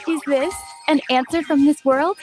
Is this an answer from this world?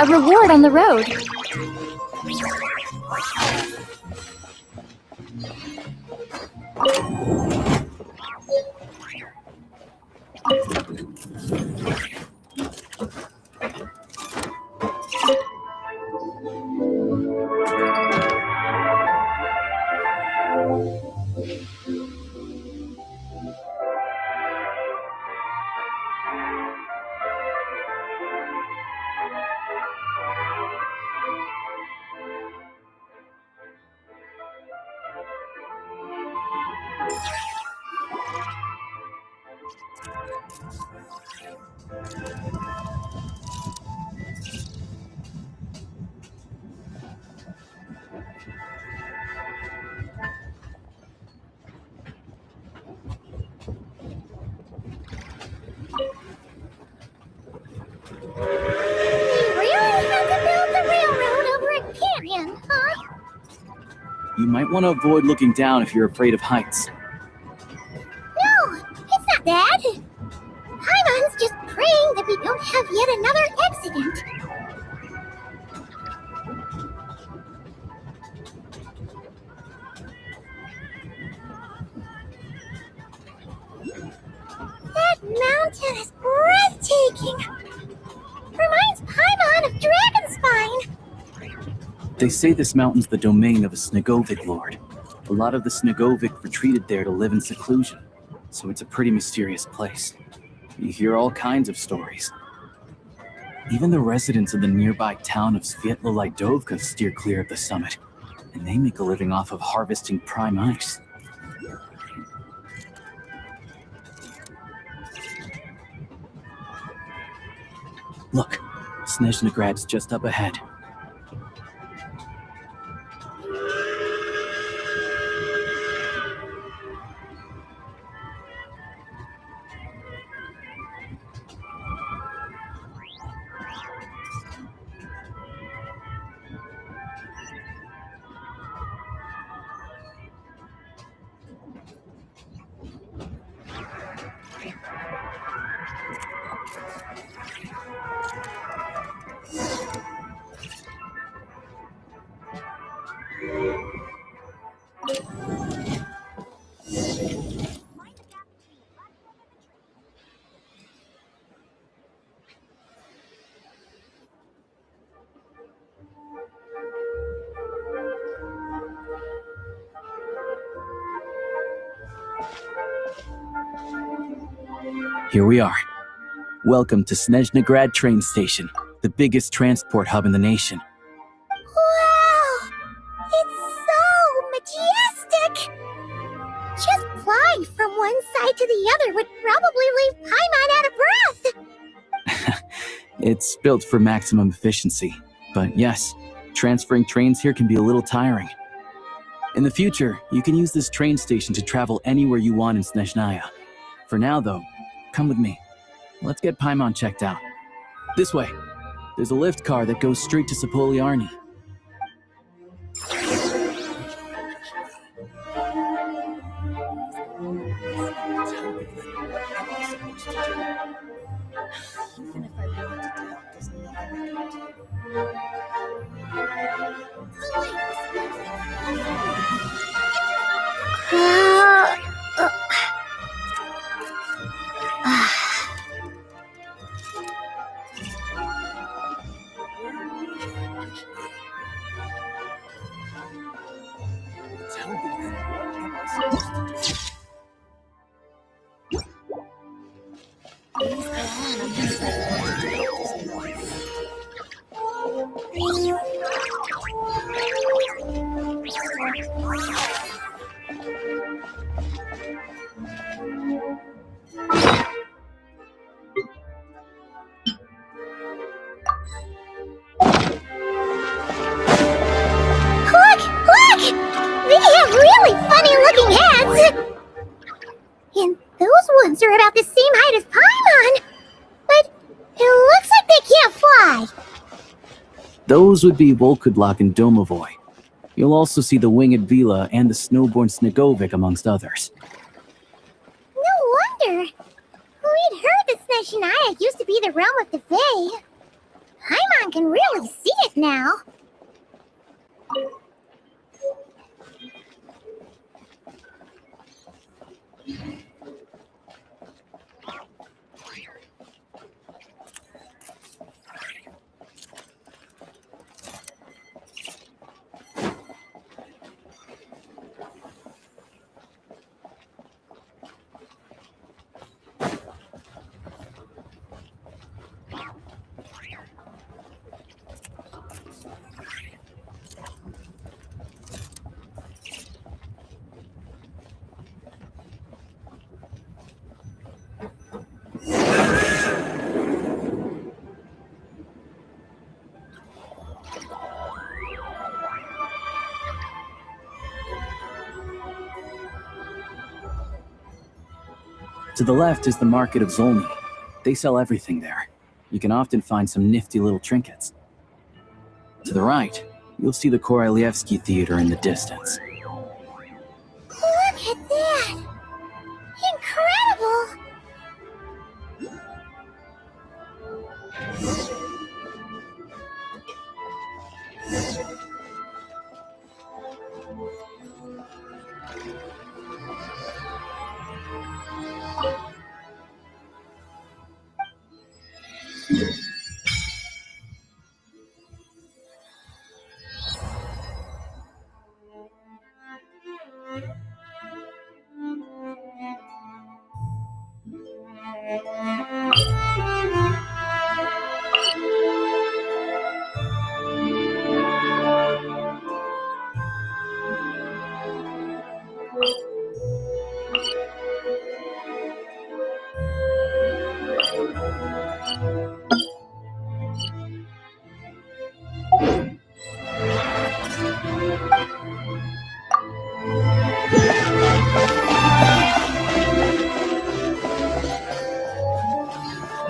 A reward on the road. You might want to avoid looking down if you're afraid of heights. No, it's not that. Paimon's just praying that we don't have yet another accident. That mountain is breathtaking. Reminds Paimon of Dragonspine. They say this mountain's the domain of a Snegovik lord. A lot of the Snegovik retreated there to live in seclusion, so it's a pretty mysterious place. You hear all kinds of stories. Even the residents of the nearby town of Svietlo-Lidovka steer clear of the summit, and they make a living off of harvesting prime ice. Look, Snezhnograd's just up ahead. Here we are. Welcome to Snezhnograd train station, the biggest transport hub in the nation. Wow! It's so majestic! Just flying from one side to the other would probably leave Paimon out of breath! It's built for maximum efficiency, but yes, transferring trains here can be a little tiring. In the future, you can use this train station to travel anywhere you want in Snezhnaya. For now, though, come with me. Let's get Paimon checked out. This way. There's a lift car that goes straight to Sapoliarny. Even if I wanted to tell, there's nothing I can do. Tell me then, what am I supposed to do? Please go on, because I wanted to tell, there's nothing I Look! They have really funny-looking heads! And those ones are about the same height as Paimon! But it looks like they can't fly! Those would be Volkudlak and Domovoy. You'll also see the winged Vila and the snowborn Snegovik amongst others. No wonder! We'd heard that Snezhnaya used to be the realm of the Fae. Paimon can really see it now. To the left is the Market of Zolny. They sell everything there. You can often find some nifty little trinkets. To the right, you'll see the Korolyevsky Theater in the distance. Look at that! Incredible!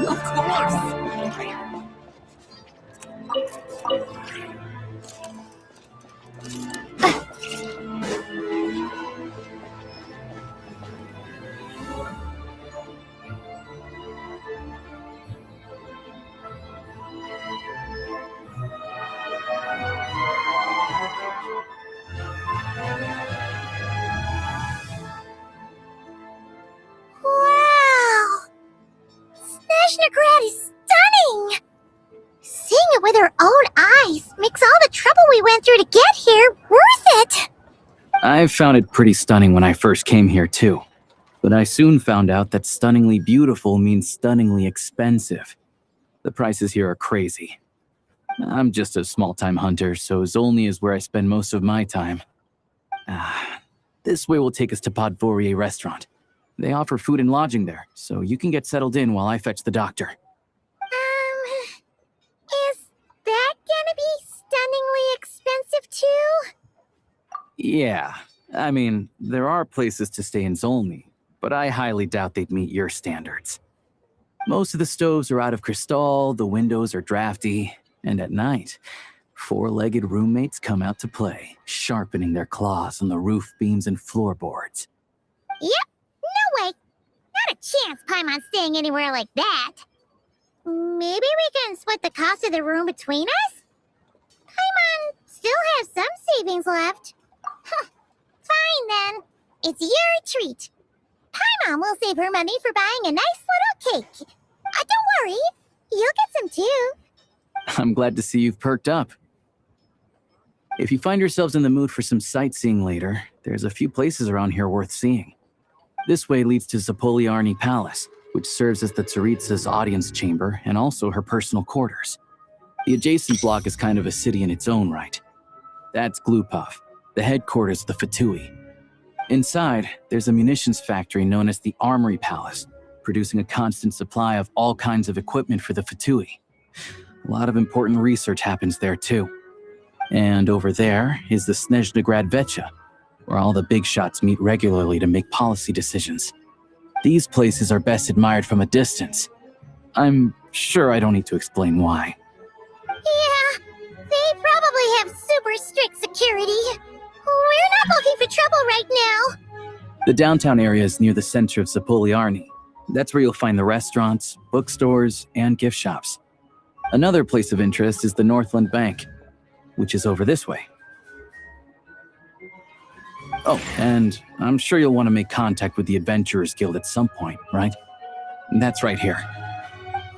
Of course! Wow! Snezhnegrad is stunning! Seeing it with our own eyes makes all the trouble we went through to get here worth it! I found it pretty stunning when I first came here too. But I soon found out that stunningly beautiful means stunningly expensive. The prices here are crazy. I'm just a small-time hunter, so Zolny is where I spend most of my time. This way will take us to Podvorier restaurant. They offer food and lodging there, so you can get settled in while I fetch the doctor. Is that gonna be stunningly expensive too? Yeah, I mean, there are places to stay in Zolny, but I highly doubt they'd meet your standards. Most of the stoves are out of crystal, the windows are drafty, and at night, four-legged roommates come out to play, sharpening their claws on the roof beams and floorboards. Yep, no way. Not a chance Paimon's staying anywhere like that. Maybe we can split the cost of the room between us? Paimon still has some savings left. Fine then. It's your treat. Paimon will save her money for buying a nice little cake. Don't worry, you'll get some too. I'm glad to see you've perked up. If you find yourselves in the mood for some sightseeing later, there's a few places around here worth seeing. This way leads to Zapoliarny Palace, which serves as the Tsaritsa's audience chamber and also her personal quarters. The adjacent block is kind of a city in its own right. That's Glupov, the headquarters of the Fatui. Inside, there's a munitions factory known as the Armory Palace, producing a constant supply of all kinds of equipment for the Fatui. A lot of important research happens there too. And over there is the Snezhnegrad Vecha, where all the big shots meet regularly to make policy decisions. These places are best admired from a distance. I'm sure I don't need to explain why. Yeah, they probably have super strict security. We're not looking for trouble right now. The downtown area is near the center of Zapoliarny. That's where you'll find the restaurants, bookstores, and gift shops. Another place of interest is the Northland Bank, which is over this way. Oh, and I'm sure you'll want to make contact with the Adventurers Guild at some point, right? That's right here.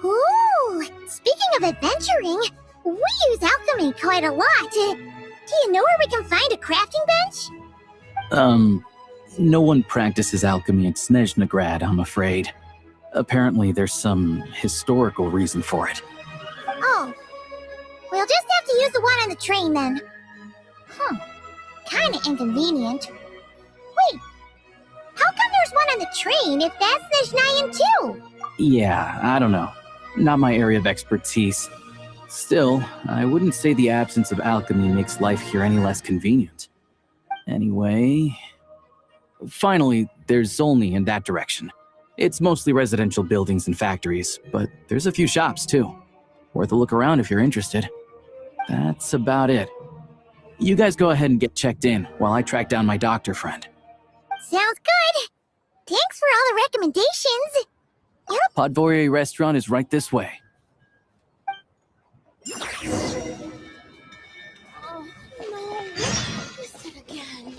Ooh, speaking of adventuring, we use alchemy quite a lot. Do you know where we can find a crafting bench? No one practices alchemy at Snezhnegrad, I'm afraid. Apparently there's some historical reason for it. Oh, we'll just have to use the one on the train then. Kinda inconvenient. Wait, how come there's one on the train if that's Snezhnayan too? Yeah, I don't know. Not my area of expertise. Still, I wouldn't say the absence of alchemy makes life here any less convenient. Anyway... Finally, there's Zolny in that direction. It's mostly residential buildings and factories, but there's a few shops too. Worth a look around if you're interested. That's about it. You guys go ahead and get checked in while I track down my doctor friend. Sounds good. Thanks for all the recommendations. Podvorie restaurant is right this way. Oh, no. Missed it again.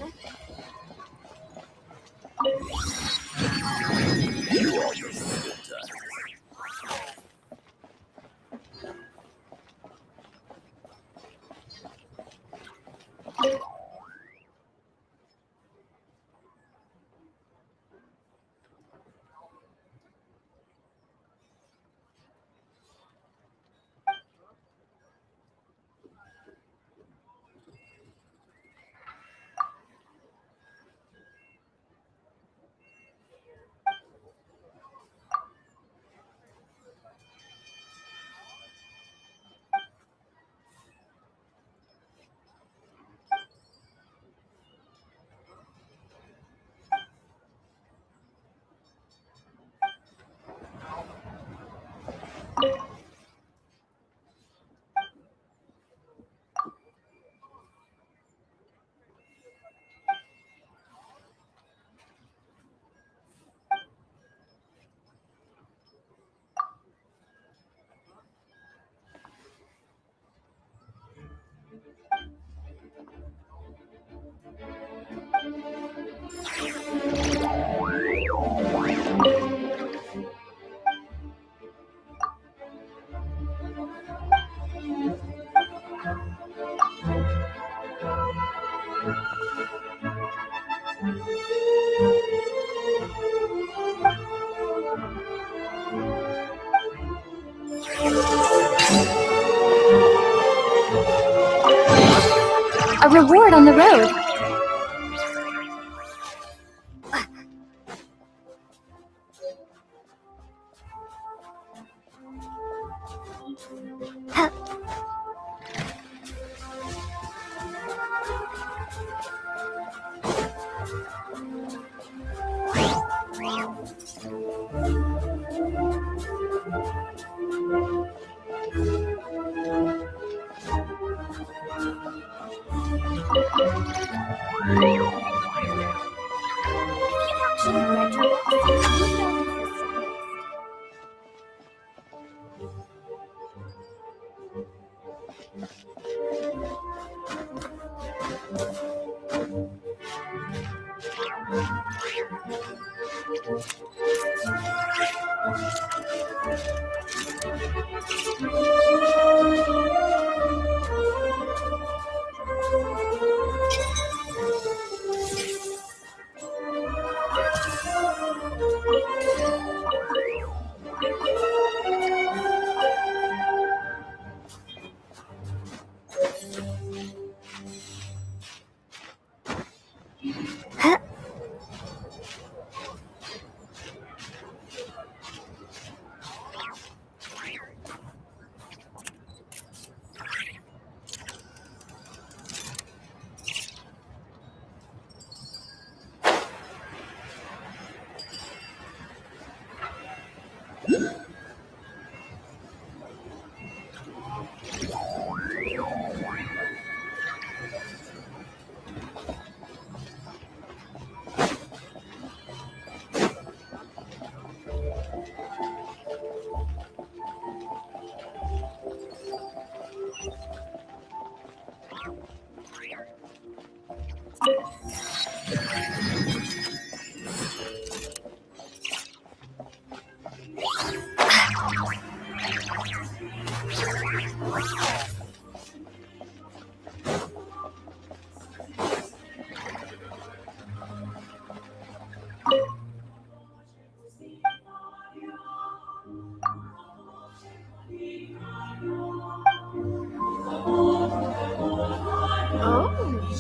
A reward on the road.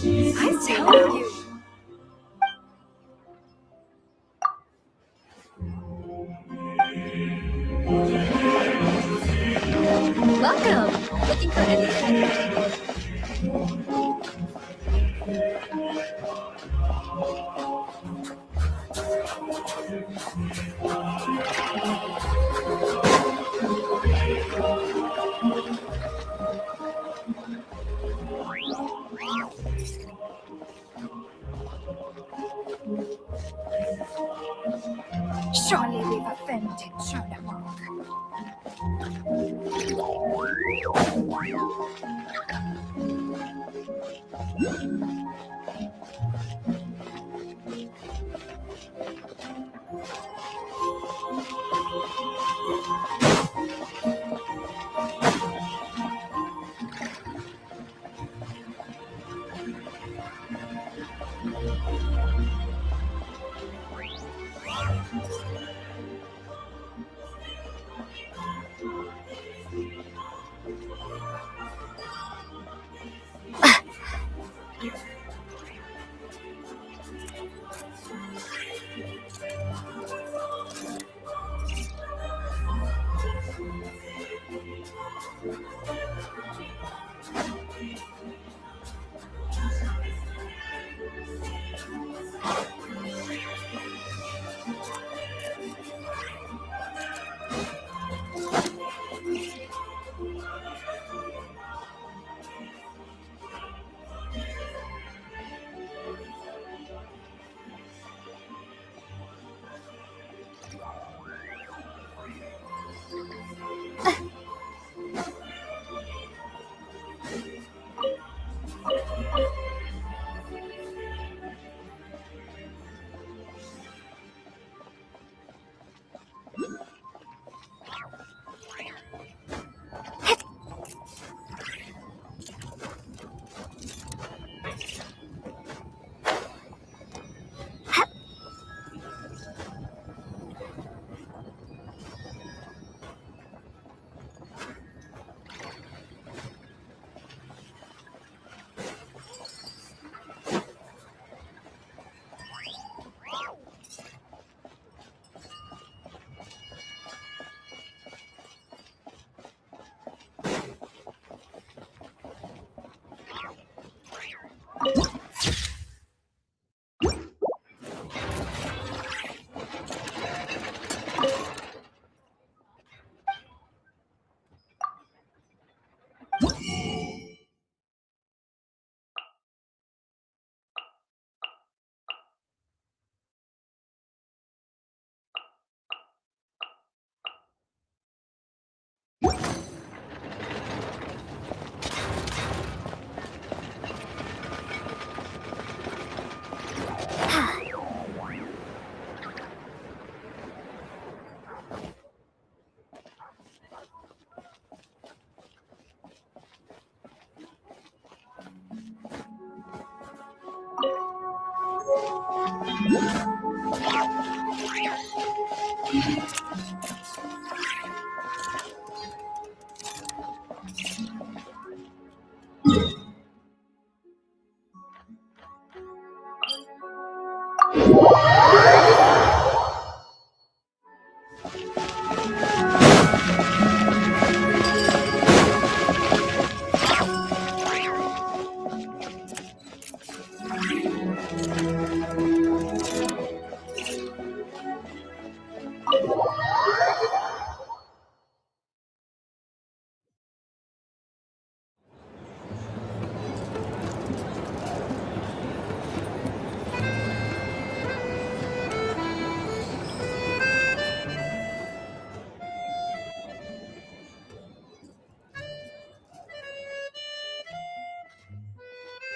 I tell you. Welcome. Looking for anything?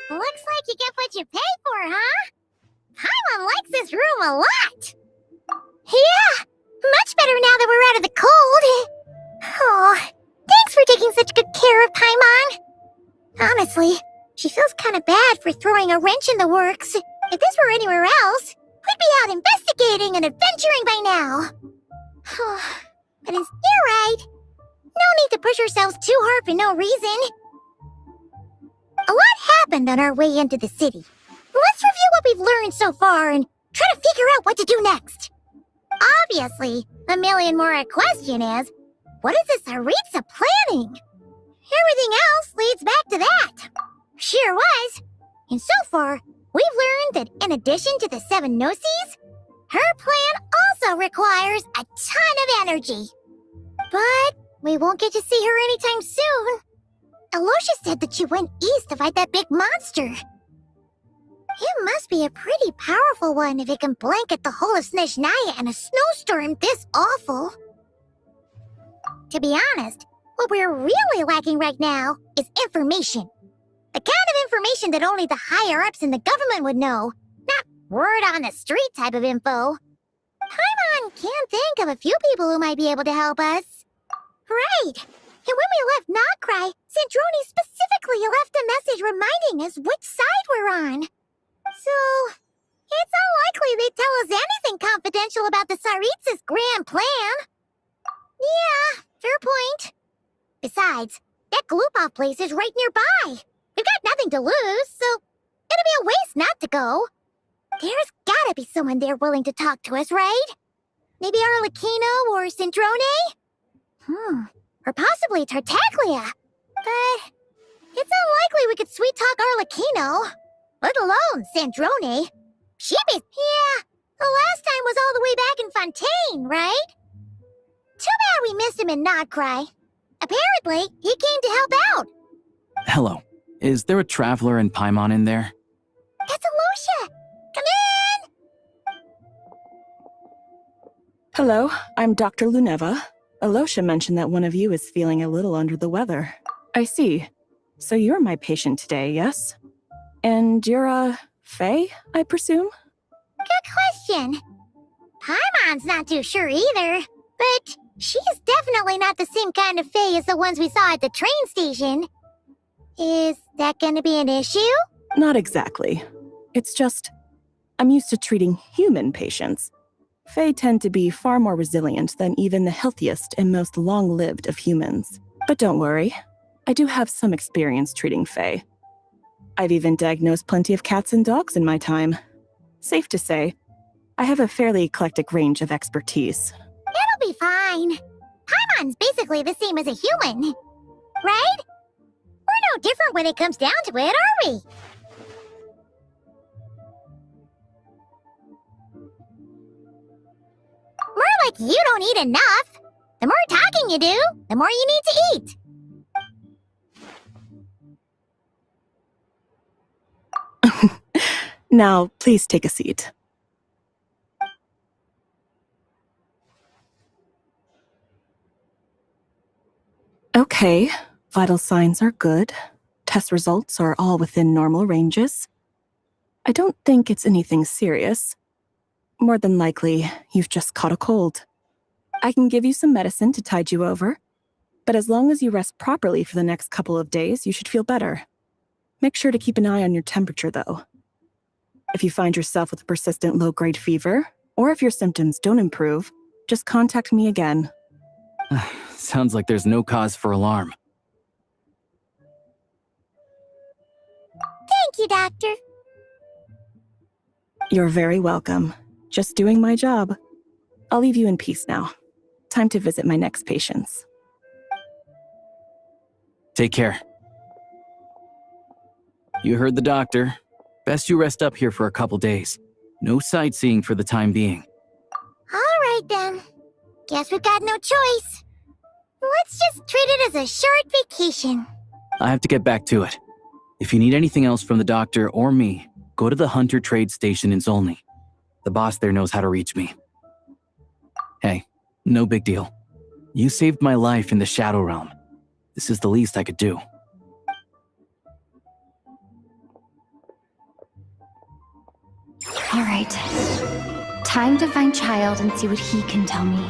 Looks like you get what you pay for, huh? Paimon likes this room a lot. Yeah, much better now that we're out of the cold. Oh, thanks for taking such good care of Paimon. Honestly, she feels kind of bad for throwing a wrench in the works. If this were anywhere else, we'd be out investigating and adventuring by now. But you're right. No need to push ourselves too hard for no reason. A lot happened on our way into the city. Let's review what we've learned so far and try to figure out what to do next. Obviously, a million more a question is, what is this Aritza planning? Everything else leads back to that. Sure was. And so far, we've learned that in addition to the 7 Gnosis, her plan also requires a ton of energy. But we won't get to see her anytime soon. Aloysia said that she went east to fight that big monster. It must be a pretty powerful one if it can blanket the whole of Snezhnaya in a snowstorm this awful. To be honest, what we're really lacking right now is information. The kind of information that only the higher-ups in the government would know. Not word on the street type of info. Paimon can think of a few people who might be able to help us. Right. And when we left Nogcry, Sandrone specifically left a message reminding us which side we're on. So, it's unlikely they'd tell us anything confidential about the Tsaritsa's grand plan. Yeah, fair point. Besides, that Gloop-off place is right nearby. We've got nothing to lose, so it'd be a waste not to go. There's gotta be someone there willing to talk to us, right? Maybe Arlecchino or Sandrone? Or possibly Tartaglia. But it's unlikely we could sweet-talk Arlecchino. Let alone Sandrone. She'd be... Yeah, the last time was all the way back in Fontaine, right? Too bad we missed him in Nogcry. Apparently, he came to help out. Hello. Is there a traveler in Paimon in there? That's Alosha. Come in! Hello, I'm Dr. Luneva. Alosha mentioned that one of you is feeling a little under the weather. I see. So you're my patient today, yes? And you're, Faye, I presume? Good question. Paimon's not too sure either, but she's definitely not the same kind of Fae as the ones we saw at the train station. Is that gonna be an issue? Not exactly. It's just, I'm used to treating human patients. Fae tend to be far more resilient than even the healthiest and most long-lived of humans. But don't worry, I do have some experience treating Fae. I've even diagnosed plenty of cats and dogs in my time. Safe to say, I have a fairly eclectic range of expertise. It'll be fine. Paimon's basically the same as a human, right? We're no different when it comes down to it, are we? More like you don't eat enough. The more talking you do, the more you need to eat. Now, please take a seat. Okay, vital signs are good. Test results are all within normal ranges. I don't think it's anything serious. More than likely, you've just caught a cold. I can give you some medicine to tide you over, but as long as you rest properly for the next couple of days, you should feel better. Make sure to keep an eye on your temperature, though. If you find yourself with a persistent low-grade fever, or if your symptoms don't improve, just contact me again. Sounds like there's no cause for alarm. Thank you, Doctor. You're very welcome. Just doing my job. I'll leave you in peace now. Time to visit my next patients. Take care. You heard the doctor. Best you rest up here for a couple days. No sightseeing for the time being. All right, then. Guess we've got no choice. Let's just treat it as a short vacation. I have to get back to it. If you need anything else from the doctor or me, go to the Hunter Trade Station in Zolny. The boss there knows how to reach me. Hey, no big deal. You saved my life in the Shadow Realm. This is the least I could do. All right. Time to find Child and see what he can tell me.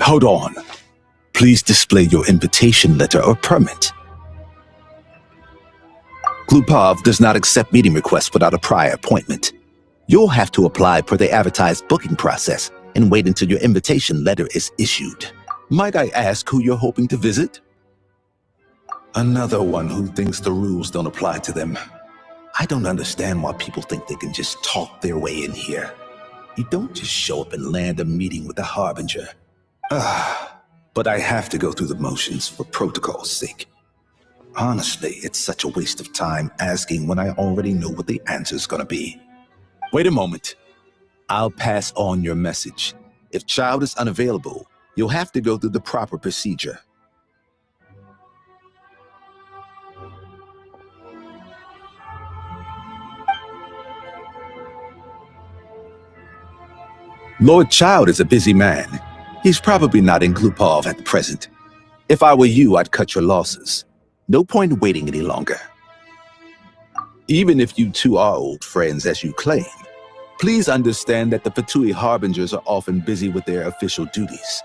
Hold on. Please display your invitation letter or permit. Glupov does not accept meeting requests without a prior appointment. You'll have to apply per the advertised booking process and wait until your invitation letter is issued. Might I ask who you're hoping to visit? Another one who thinks the rules don't apply to them. I don't understand why people think they can just talk their way in here. You don't just show up and land a meeting with the Harbinger. But I have to go through the motions for protocol's sake. Honestly, it's such a waste of time asking when I already know what the answer's gonna be. Wait a moment. I'll pass on your message. If child is unavailable, you'll have to go through the proper procedure. Lord Child is a busy man. He's probably not in Glupov at the present. If I were you, I'd cut your losses. No point waiting any longer. Even if you two are old friends as you claim, please understand that the Fatui Harbingers are often busy with their official duties.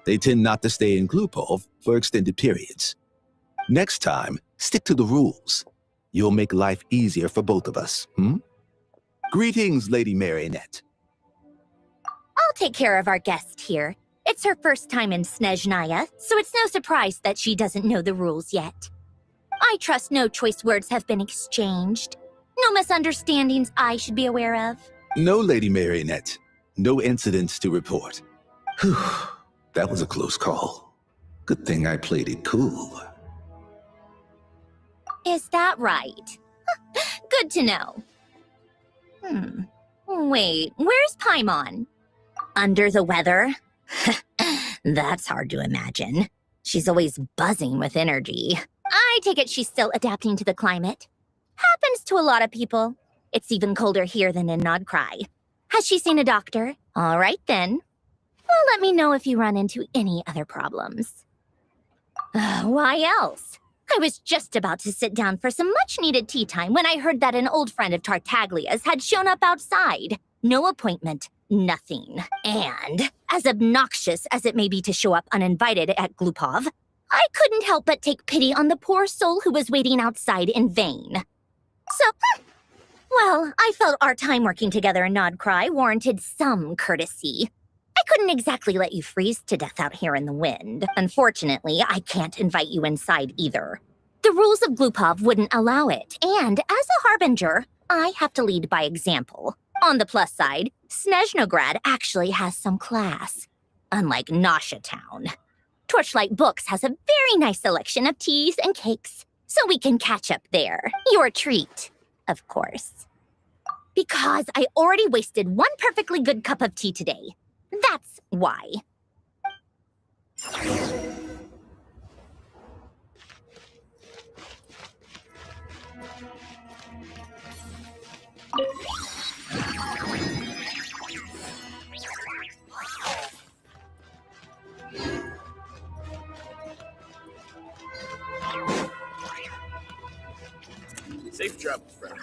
They tend not to stay in Glupov for extended periods. Next time, stick to the rules. You'll make life easier for both of us, Greetings, Lady Marionette. I'll take care of our guest here. It's her first time in Snezhnaya, so it's no surprise that she doesn't know the rules yet. I trust no choice words have been exchanged. No misunderstandings I should be aware of. No, Lady Marionette. No incidents to report. Whew, that was a close call. Good thing I played it cool. Is that right? Good to know. Wait, where's Paimon? Under the weather? That's hard to imagine. She's always buzzing with energy. I take it she's still adapting to the climate. Happens to a lot of people. It's even colder here than in Nodcry. Has she seen a doctor? All right then. Well, let me know if you run into any other problems. Why else? I was just about to sit down for some much-needed tea time when I heard that an old friend of Tartaglia's had shown up outside. No appointment, nothing. And, as obnoxious as it may be to show up uninvited at Glupov, I couldn't help but take pity on the poor soul who was waiting outside in vain. So, well, I felt our time working together in Nodcry warranted some courtesy. I couldn't exactly let you freeze to death out here in the wind. Unfortunately, I can't invite you inside either. The rules of Glupov wouldn't allow it, and as a harbinger, I have to lead by example. On the plus side, Snezhnograd actually has some class, unlike Nasha Town. Torchlight Books has a very nice selection of teas and cakes, so we can catch up there. Your treat, of course. Because I already wasted one perfectly good cup of tea today. That's why. Safe travels, friend.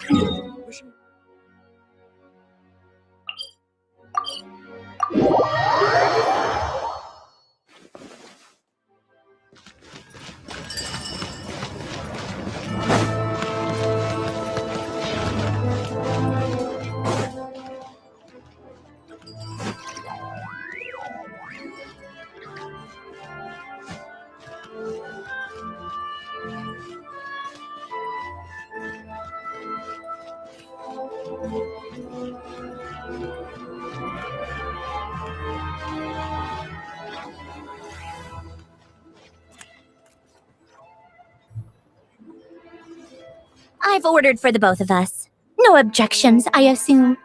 I've ordered for the both of us. No objections, I assume.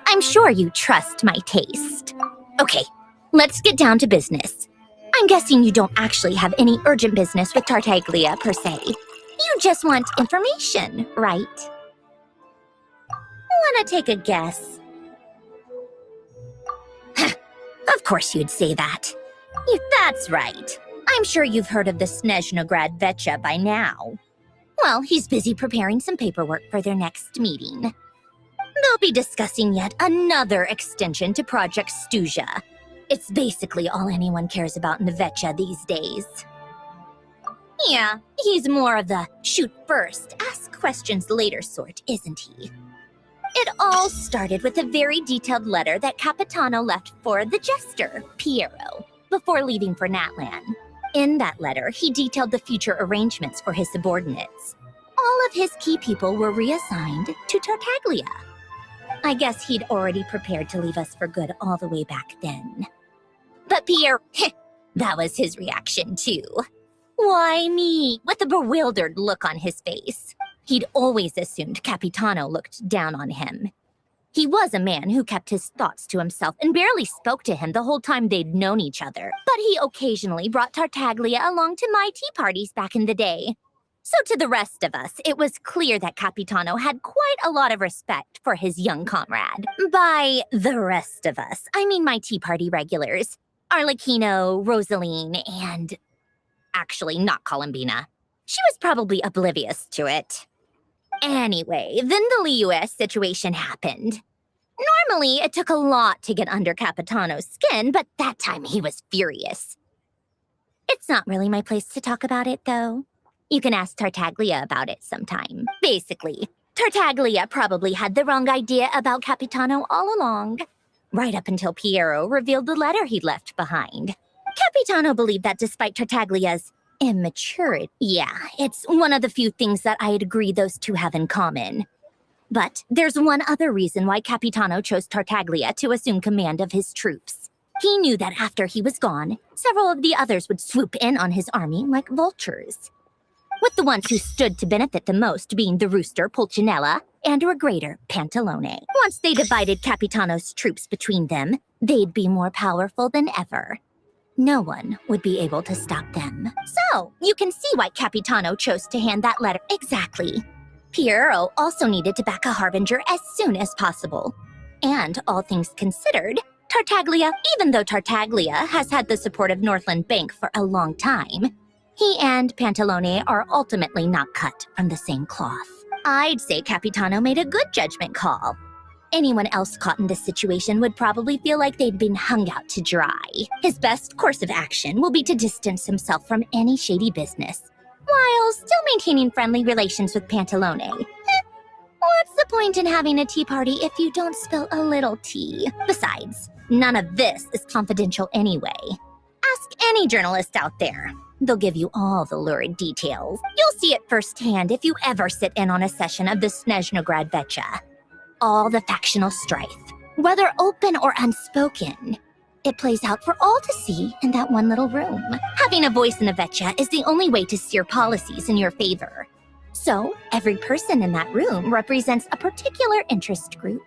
I'm sure you trust my taste. Okay, let's get down to business. I'm guessing you don't actually have any urgent business with Tartaglia, per se. You just want information, right? Wanna take a guess? Of course you'd say that. That's right. I'm sure you've heard of the Snezhnograd Vecha by now. Well, he's busy preparing some paperwork for their next meeting. They'll be discussing yet another extension to Project Stuja. It's basically all anyone cares about in the Vecha these days. Yeah, he's more of the shoot first, ask questions later sort, isn't he? It all started with a very detailed letter that Capitano left for the jester, Piero, before leaving for Natlan. In that letter, he detailed the future arrangements for his subordinates. All of his key people were reassigned to Tartaglia. I guess he'd already prepared to leave us for good all the way back then. But Pierre, that was his reaction too. Why me? With a bewildered look on his face. He'd always assumed Capitano looked down on him. He was a man who kept his thoughts to himself and barely spoke to him the whole time they'd known each other. But he occasionally brought Tartaglia along to my tea parties back in the day. So to the rest of us, it was clear that Capitano had quite a lot of respect for his young comrade. By the rest of us, I mean my tea party regulars. Arlecchino, Rosaline, and... actually, not Columbina. She was probably oblivious to it. Anyway, then the Liues situation happened. Normally, it took a lot to get under Capitano's skin, but that time he was furious. It's not really my place to talk about it, though. You can ask Tartaglia about it sometime. Basically, Tartaglia probably had the wrong idea about Capitano all along. Right up until Piero revealed the letter he'd left behind. Capitano believed that despite Tartaglia's immaturity. Yeah, it's one of the few things that I'd agree those two have in common. But there's one other reason why Capitano chose Tartaglia to assume command of his troops. He knew that after he was gone, several of the others would swoop in on his army like vultures. With the ones who stood to benefit the most being the rooster Pulcinella and Regrator Pantalone. Once they divided Capitano's troops between them, they'd be more powerful than ever. No one would be able to stop them. So, you can see why Capitano chose to hand that letter. Exactly. Piero also needed to back a harbinger as soon as possible. And, all things considered, Tartaglia, even though Tartaglia has had the support of Northland Bank for a long time, he and Pantalone are ultimately not cut from the same cloth. I'd say Capitano made a good judgment call. Anyone else caught in this situation would probably feel like they'd been hung out to dry. His best course of action will be to distance himself from any shady business, while still maintaining friendly relations with Pantalone. What's the point in having a tea party if you don't spill a little tea? Besides, none of this is confidential anyway. Ask any journalist out there. They'll give you all the lurid details. You'll see it firsthand if you ever sit in on a session of the Snezhnograd Vecha. All the factional strife, whether open or unspoken, it plays out for all to see in that one little room. Having a voice in the Vecha is the only way to steer policies in your favor. So, every person in that room represents a particular interest group.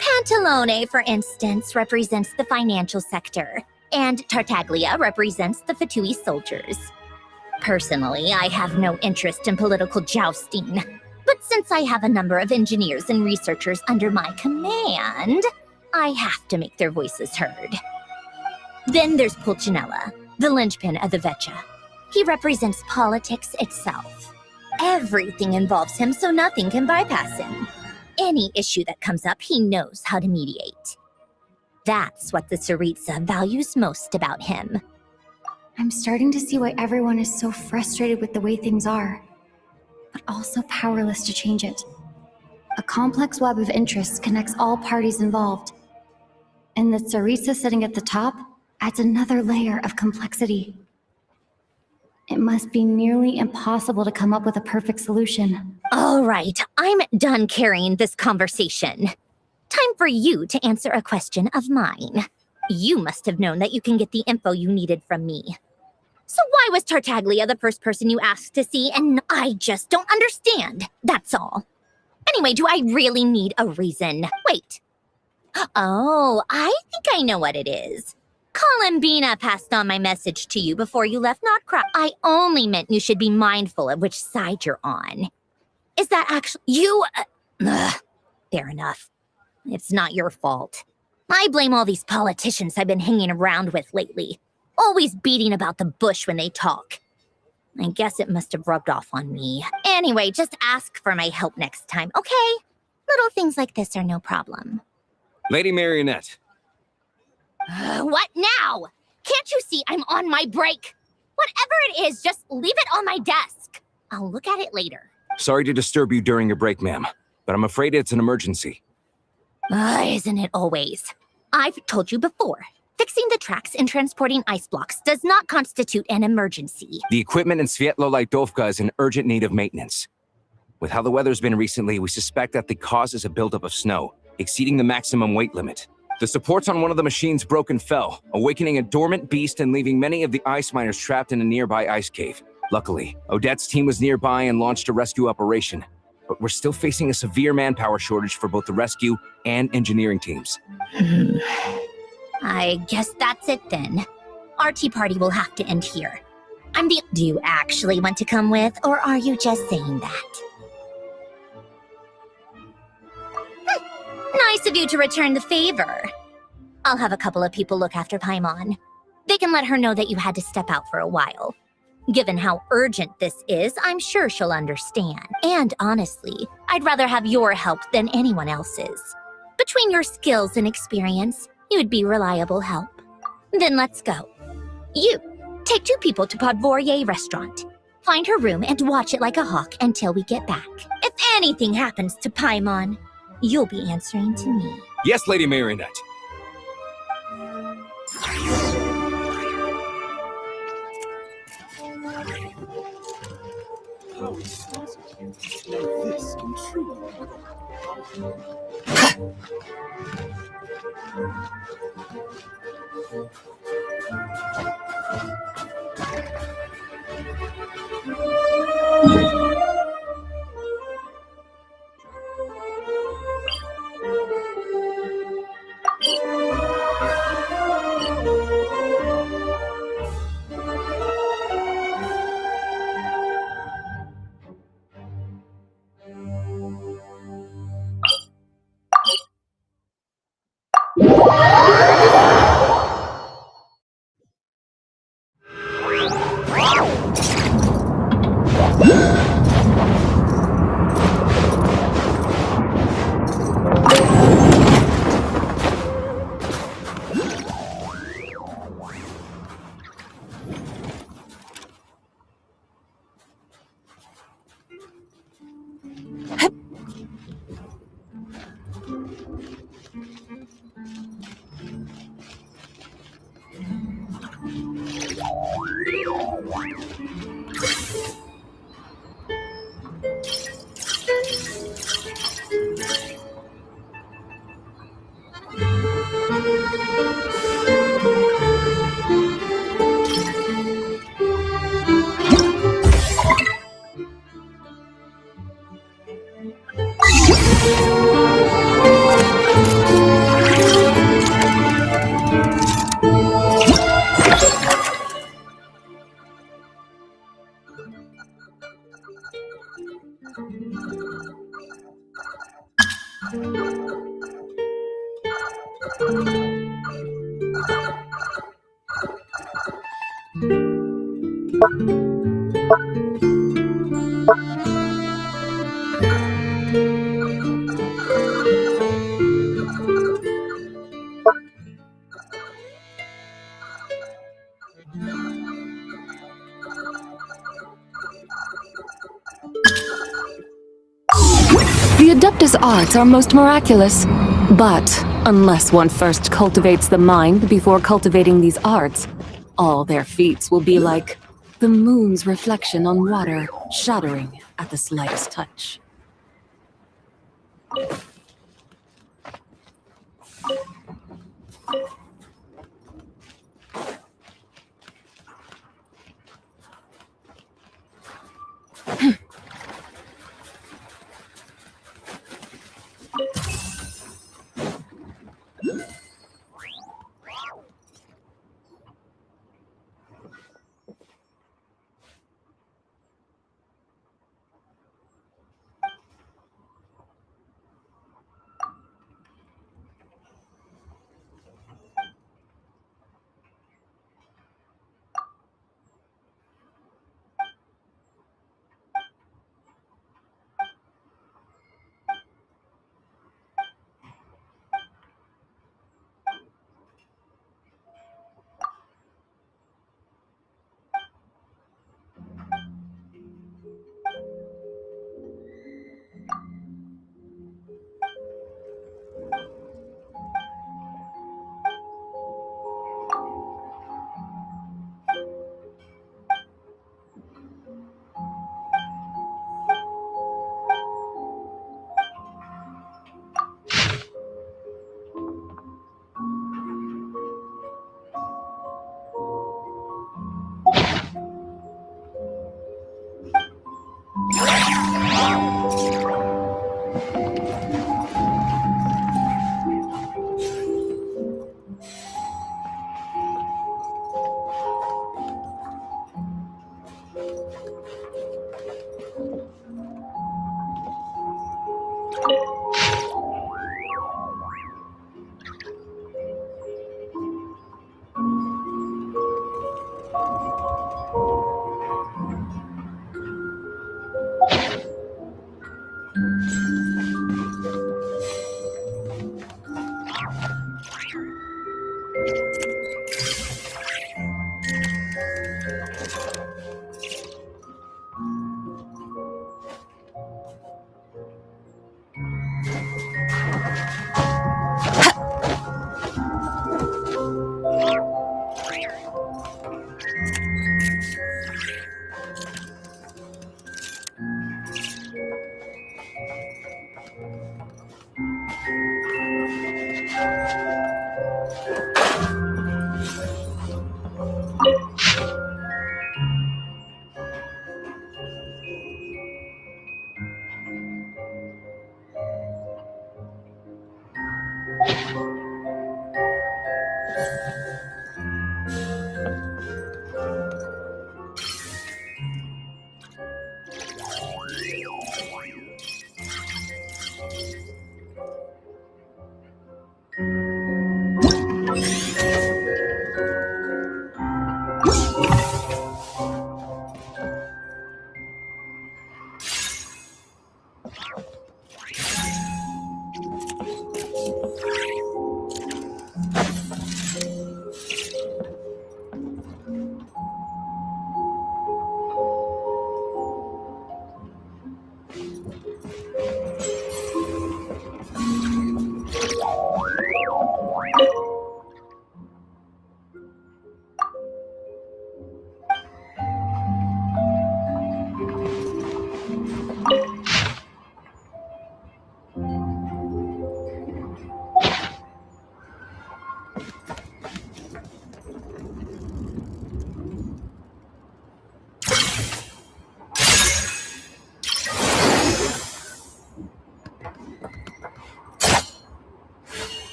Pantalone, for instance, represents the financial sector, and Tartaglia represents the Fatui soldiers. Personally, I have no interest in political jousting. But since I have a number of engineers and researchers under my command, I have to make their voices heard. Then there's Pulcinella, the linchpin of the Vecha. He represents politics itself. Everything involves him, so nothing can bypass him. Any issue that comes up, he knows how to mediate. That's what the Tsaritsa values most about him. I'm starting to see why everyone is so frustrated with the way things are, but also powerless to change it. A complex web of interests connects all parties involved, and the Tsaritsa sitting at the top adds another layer of complexity. It must be nearly impossible to come up with a perfect solution. All right, I'm done carrying this conversation. Time for you to answer a question of mine. You must have known that you can get the info you needed from me. So why was Tartaglia the first person you asked to see? And I just don't understand. That's all. Anyway, do I really need a reason? Wait. Oh, I think I know what it is. Columbina passed on my message to you before you left Notcraft. I only meant you should be mindful of which side you're on. Is that actually you? Fair enough. It's not your fault. I blame all these politicians I've been hanging around with lately. Always beating about the bush when they talk. I guess it must have rubbed off on me. Anyway, just ask for my help next time, okay? Little things like this are no problem. Lady Marionette. What now? Can't you see I'm on my break? Whatever it is, just leave it on my desk. I'll look at it later. Sorry to disturb you during your break, ma'am, but I'm afraid it's an emergency. Isn't it always? I've told you before. Fixing the tracks and transporting ice blocks does not constitute an emergency. The equipment in Svietlo-Lightovka is in urgent need of maintenance. With how the weather's been recently, we suspect that the cause is a buildup of snow, exceeding the maximum weight limit. The supports on one of the machines broke and fell, awakening a dormant beast and leaving many of the ice miners trapped in a nearby ice cave. Luckily, Odette's team was nearby and launched a rescue operation. But we're still facing a severe manpower shortage for both the rescue and engineering teams. I guess that's it then. Our tea party will have to end here. Do you actually want to come with, or are you just saying that? Nice of you to return the favor. I'll have a couple of people look after Paimon. They can let her know that you had to step out for a while. Given how urgent this is, I'm sure she'll understand. And honestly, I'd rather have your help than anyone else's. Between your skills and experience, you'd be reliable help. Then let's go. You, take 2 people to Podvorier restaurant. Find her room and watch it like a hawk until we get back. If anything happens to Paimon, you'll be answering to me. Yes, Lady Marionette. How exquisite. Now this can truly The Adeptus arts are most miraculous. But unless one first cultivates the mind before cultivating these arts, all their feats will be like the moon's reflection on water, shattering at the slightest touch.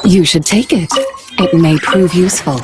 You should take it. It may prove useful.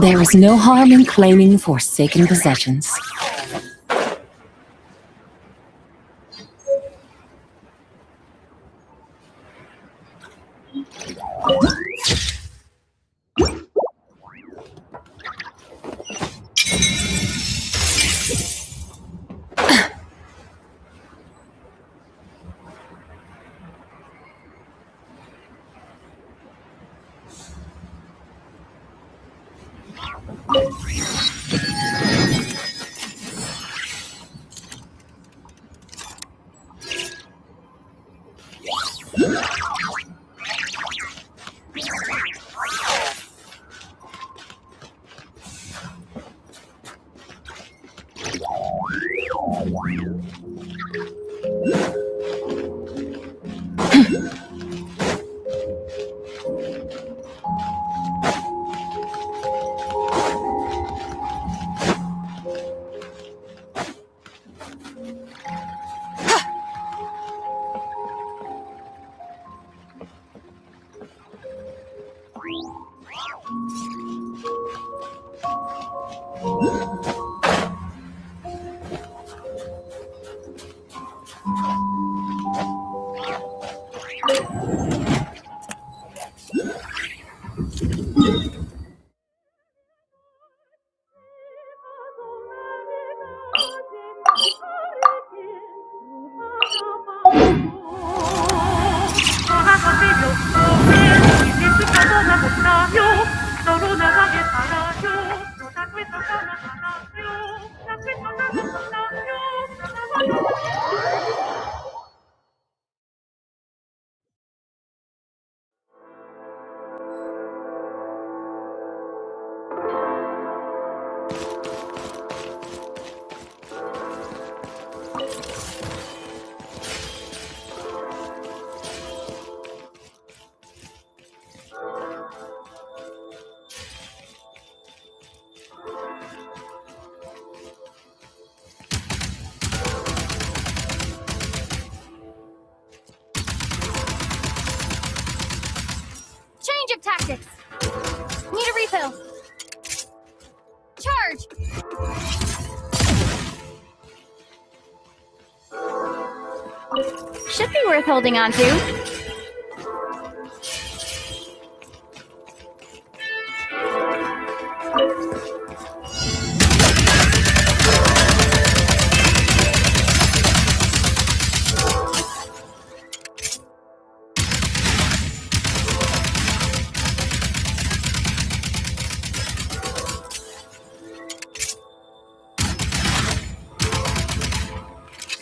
There is no harm in claiming forsaken possessions. Change of tactics! Need a refill! Charge! Should be worth holding on to.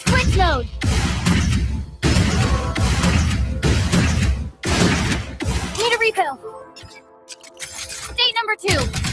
Switch mode! Need a refill! State number 2!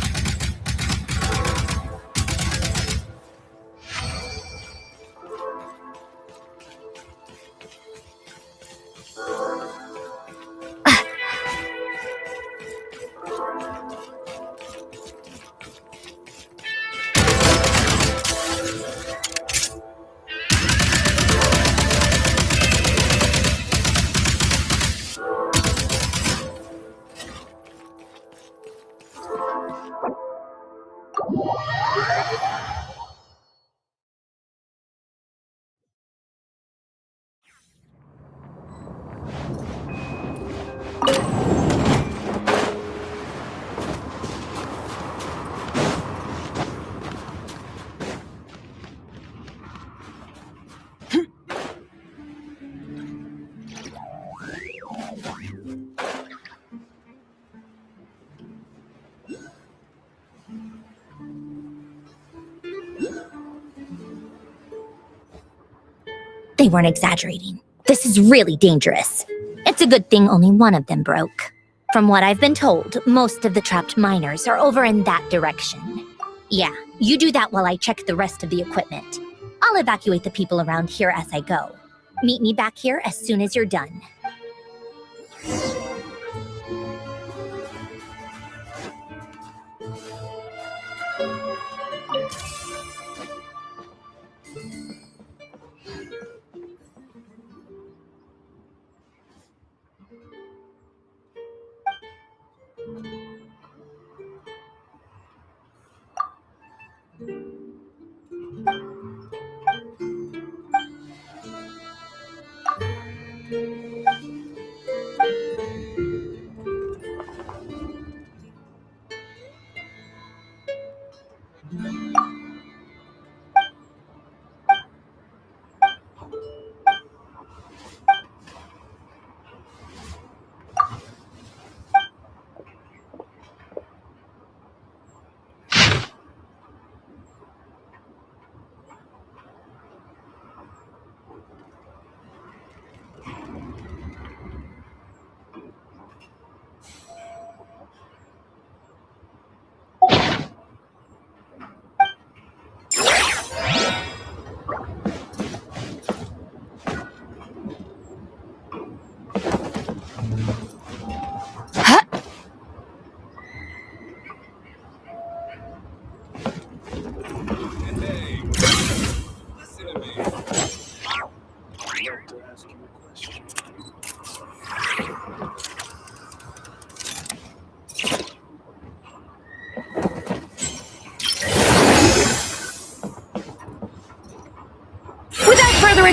They weren't exaggerating. This is really dangerous. It's a good thing only one of them broke. From what I've been told, most of the trapped miners are over in that direction. Yeah, you do that while I check the rest of the equipment. I'll evacuate the people around here as I go. Meet me back here as soon as you're done.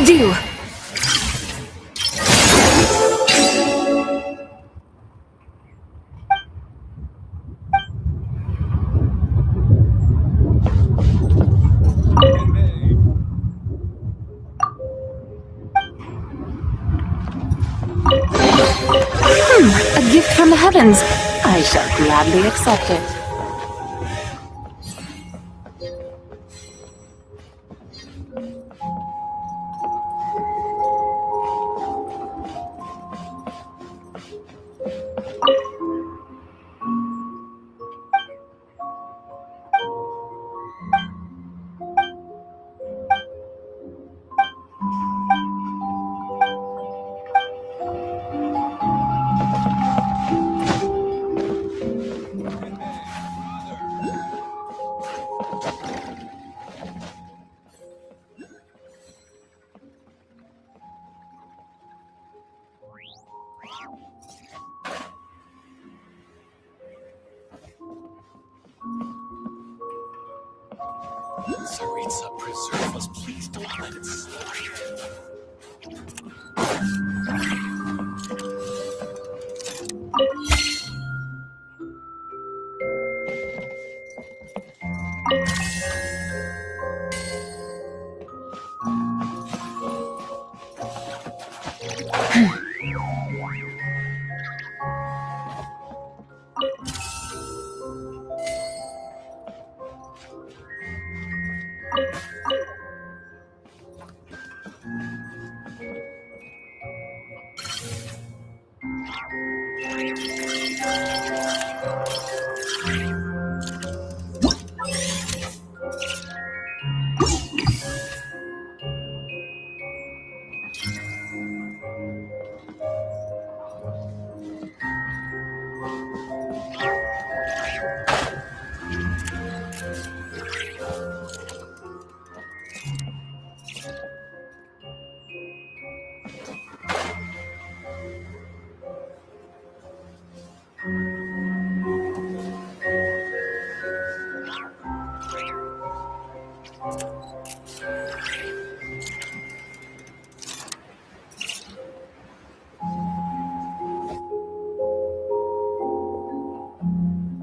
gotta do? A gift from the heavens. I shall gladly accept it. Saritsa, preserve us. Please don't let it slide.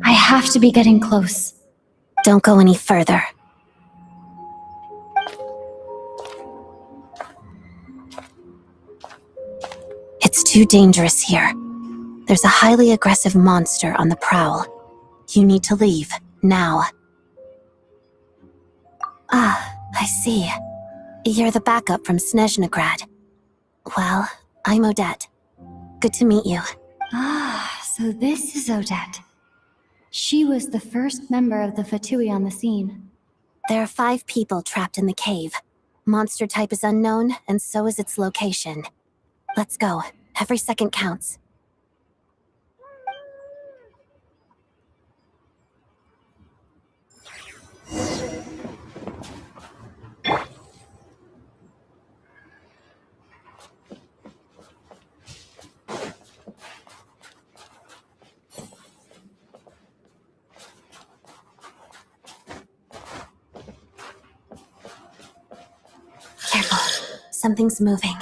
I have to be getting close. Don't go any further. It's too dangerous here. There's a highly aggressive monster on the prowl. You need to leave, now. Ah, I see. You're the backup from Snezhnegrad. Well, I'm Odette. Good to meet you. Ah, so this is Odette. She was the first member of the Fatui on the scene. There are 5 people trapped in the cave. Monster type is unknown, and so is its location. Let's go. Every second counts. Careful. Something's moving.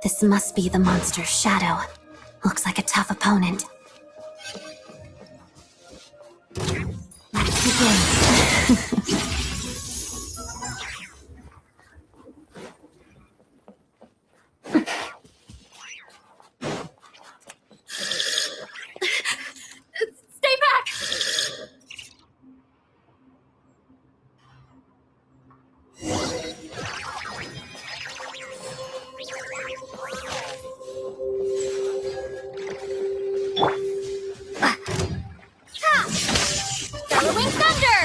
This must be the monster's shadow. Looks like a tough opponent. Let's begin. Stay back! Bellowing thunder!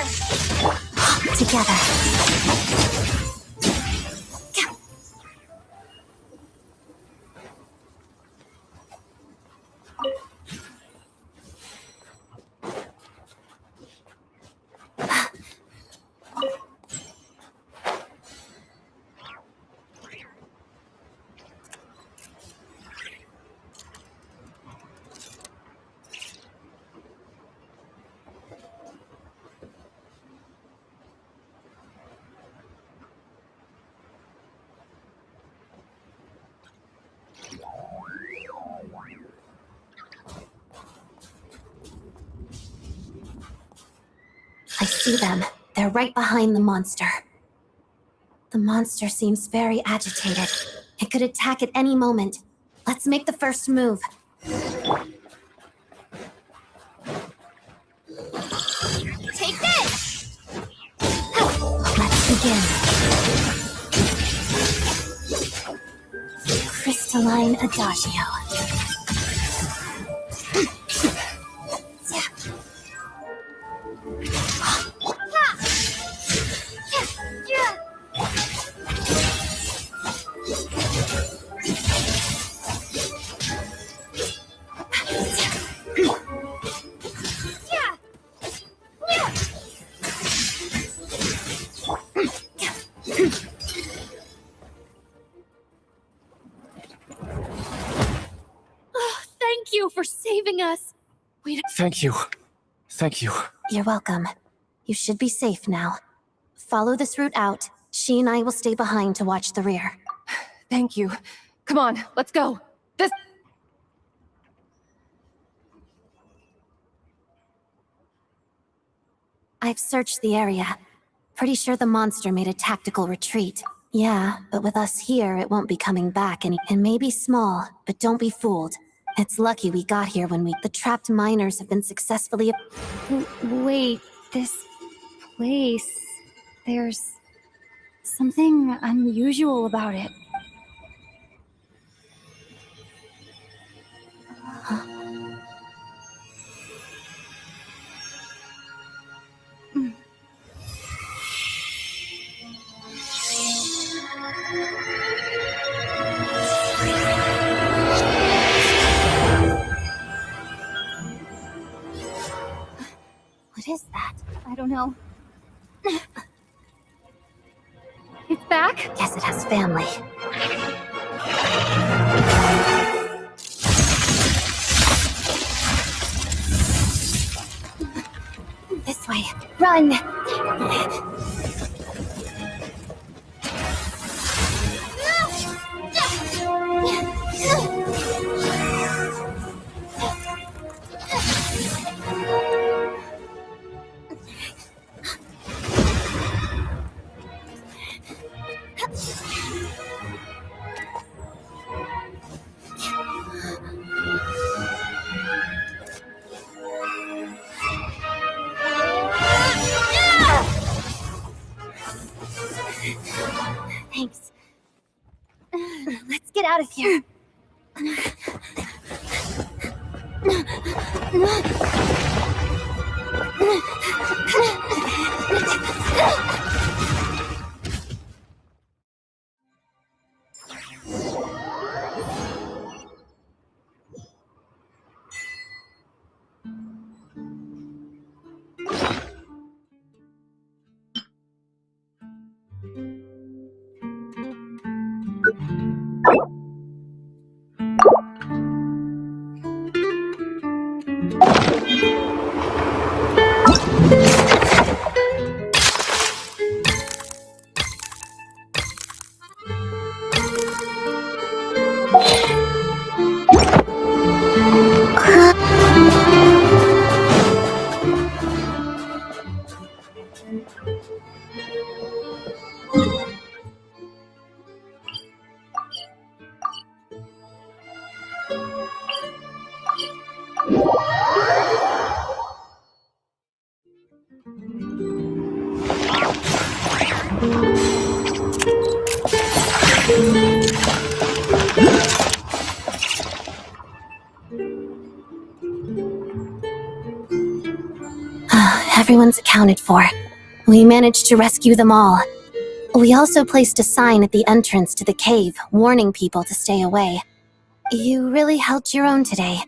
see them. They're right behind the monster. The monster seems very agitated. It could attack at any moment. Let's make the first move. Take this! Let's begin. Crystalline Adagio. Thank you for saving us. Thank you. Thank you. You're welcome. You should be safe now. Follow this route out. She and I will stay behind to watch the rear. Thank you. Come on, let's go. I've searched the area. Pretty sure the monster made a tactical retreat. Yeah, but with us here, it won't be coming back any. It may be small, but don't be fooled. It's lucky we got here when the trapped miners have been successfully. Wait, this place. There's something unusual about it. What is that? I don't know. It's back? Guess it has family. This way. Run! Thanks. Let's get out of here. Everyone's accounted for. We managed to rescue them all. We also placed a sign at the entrance to the cave, warning people to stay away. You really held your own today.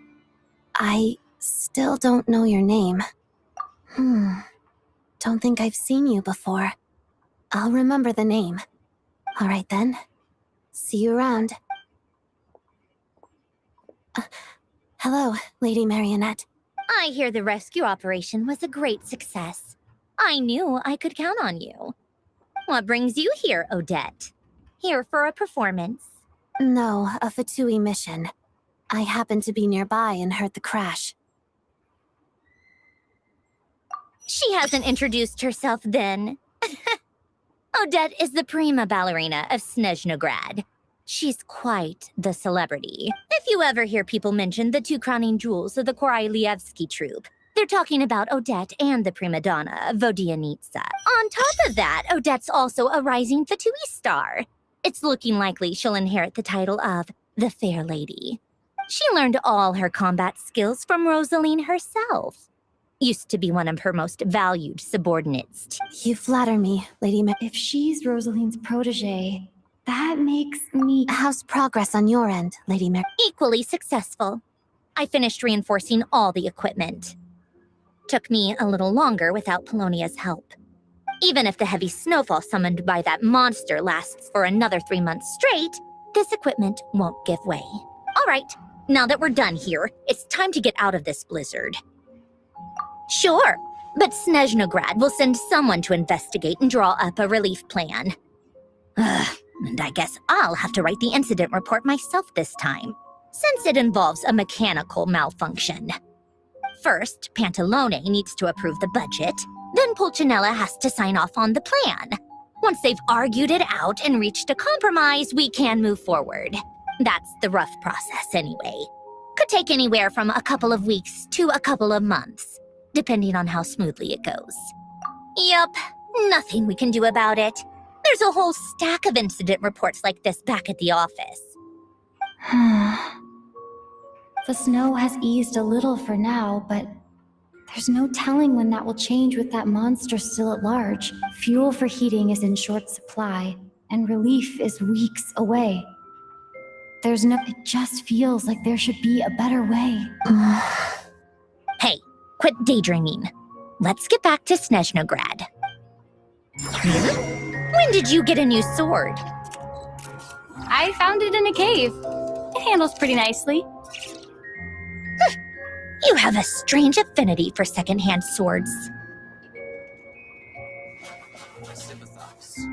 I still don't know your name. Don't think I've seen you before. I'll remember the name. All right then. See you around. Hello, Lady Marionette. I hear the rescue operation was a great success. I knew I could count on you. What brings you here, Odette? Here for a performance? No, a Fatui mission. I happened to be nearby and heard the crash. She hasn't introduced herself then. Odette is the prima ballerina of Snezhnograd. She's quite the celebrity. If you ever hear people mention the two crowning jewels of the Korailievsky troupe, they're talking about Odette and the prima donna, Vodianitsa. On top of that, Odette's also a rising Fatui star. It's looking likely she'll inherit the title of the Fair Lady. She learned all her combat skills from Rosaline herself. Used to be one of her most valued subordinates. You flatter me, Lady Mer. If she's Rosaline's protege, that makes me... How's progress on your end, Lady Mer? Equally successful. I finished reinforcing all the equipment. Took me a little longer without Polonia's help. Even if the heavy snowfall summoned by that monster lasts for another 3 months straight, this equipment won't give way. All right, now that we're done here, it's time to get out of this blizzard. Sure, but Snezhnograd will send someone to investigate and draw up a relief plan. And I guess I'll have to write the incident report myself this time, since it involves a mechanical malfunction. First, Pantalone needs to approve the budget, then Pulcinella has to sign off on the plan. Once they've argued it out and reached a compromise, we can move forward. That's the rough process anyway. Could take anywhere from a couple of weeks to a couple of months, depending on how smoothly it goes. Yup, nothing we can do about it. There's a whole stack of incident reports like this back at the office. The snow has eased a little for now, but there's no telling when that will change with that monster still at large. Fuel for heating is in short supply, and relief is weeks away. It just feels like there should be a better way. Hey, quit daydreaming. Let's get back to Snezhnograd. When did you get a new sword? I found it in a cave. It handles pretty nicely. You have a strange affinity for secondhand swords. I sympathize.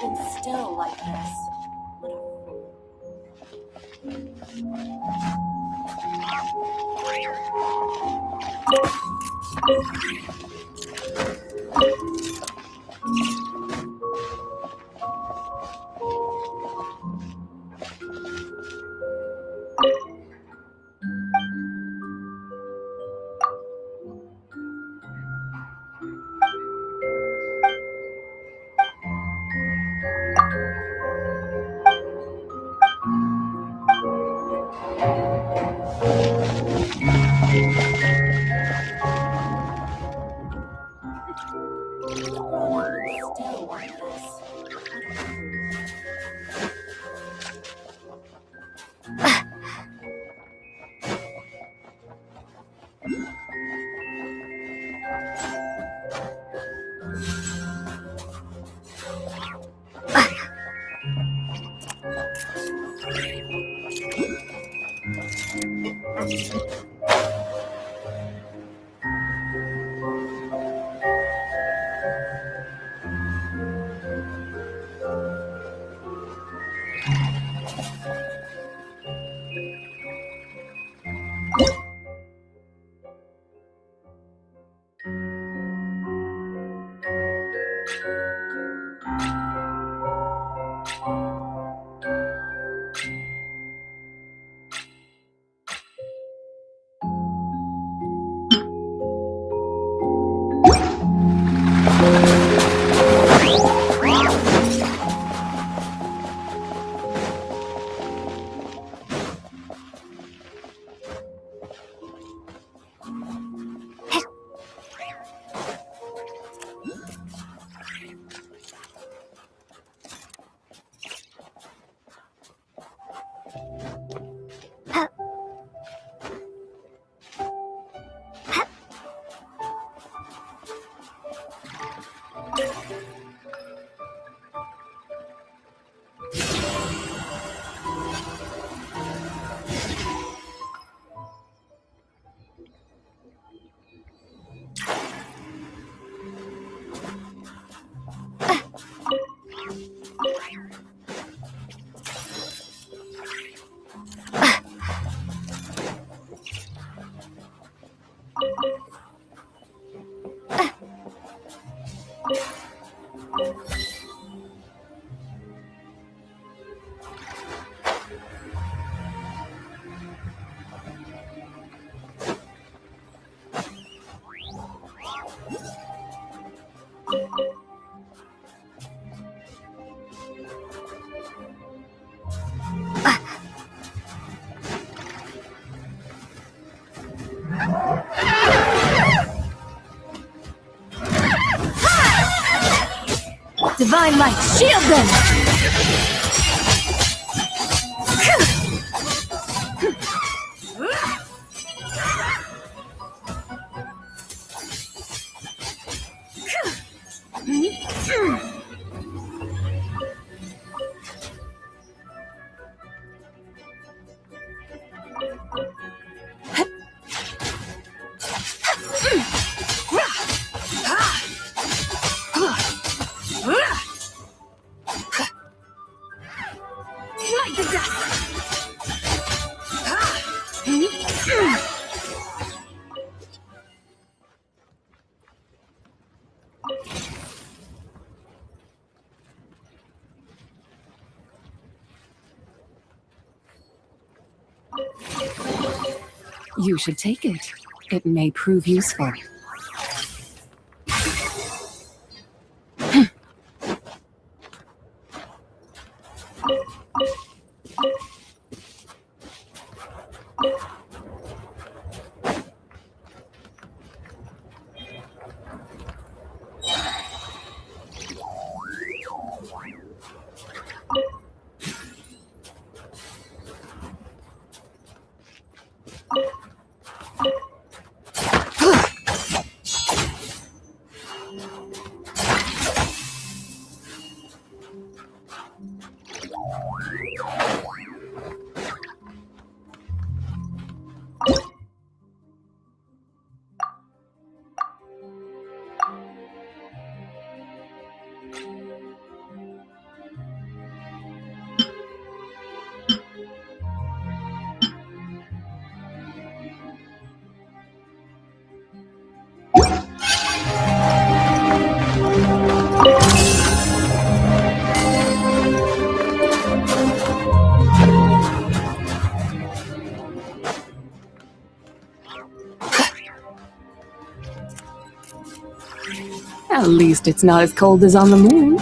been still like this. What a fool. Still like this. What a fool. Divine light, shield them! You should take it. It may prove useful. At least it's not as cold as on the moon.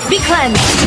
Be cleansed!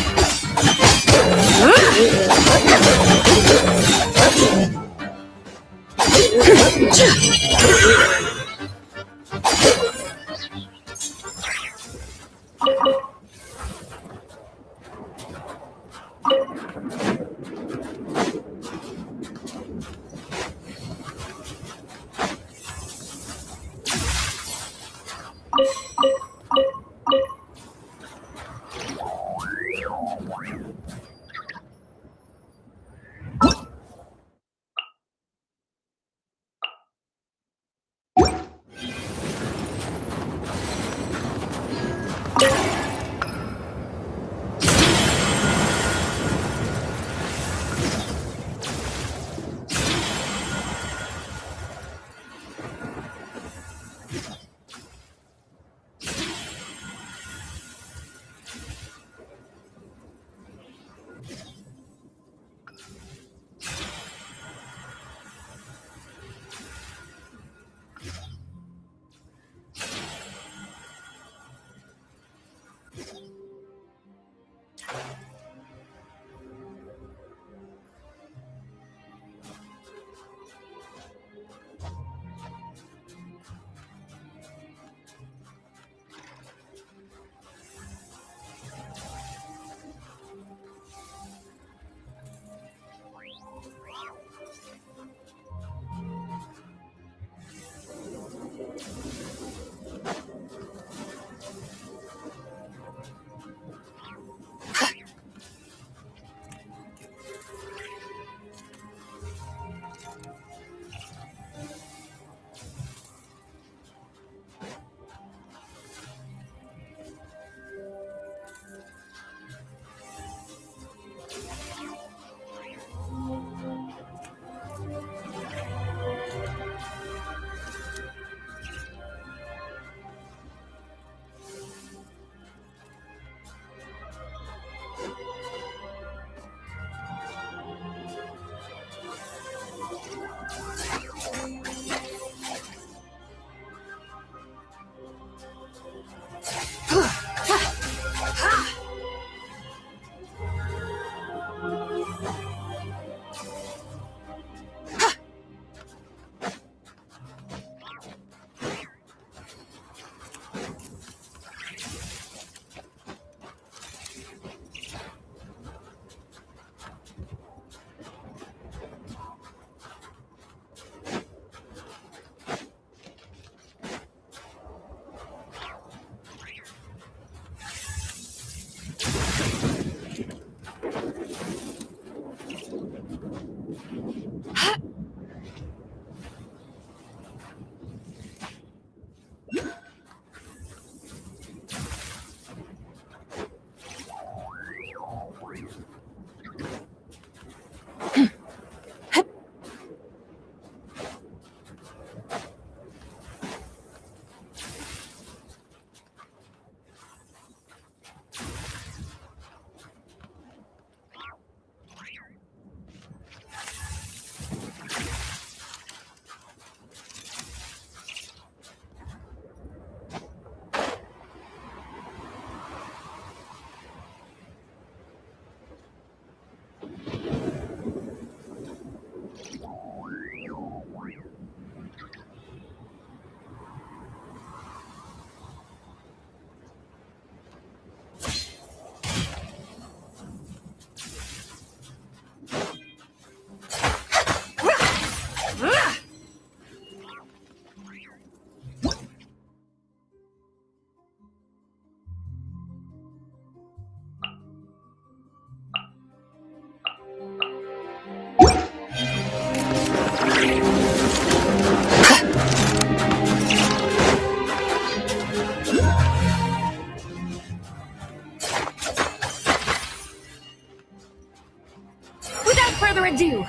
Without further ado,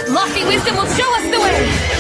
lofty wisdom will show us the way!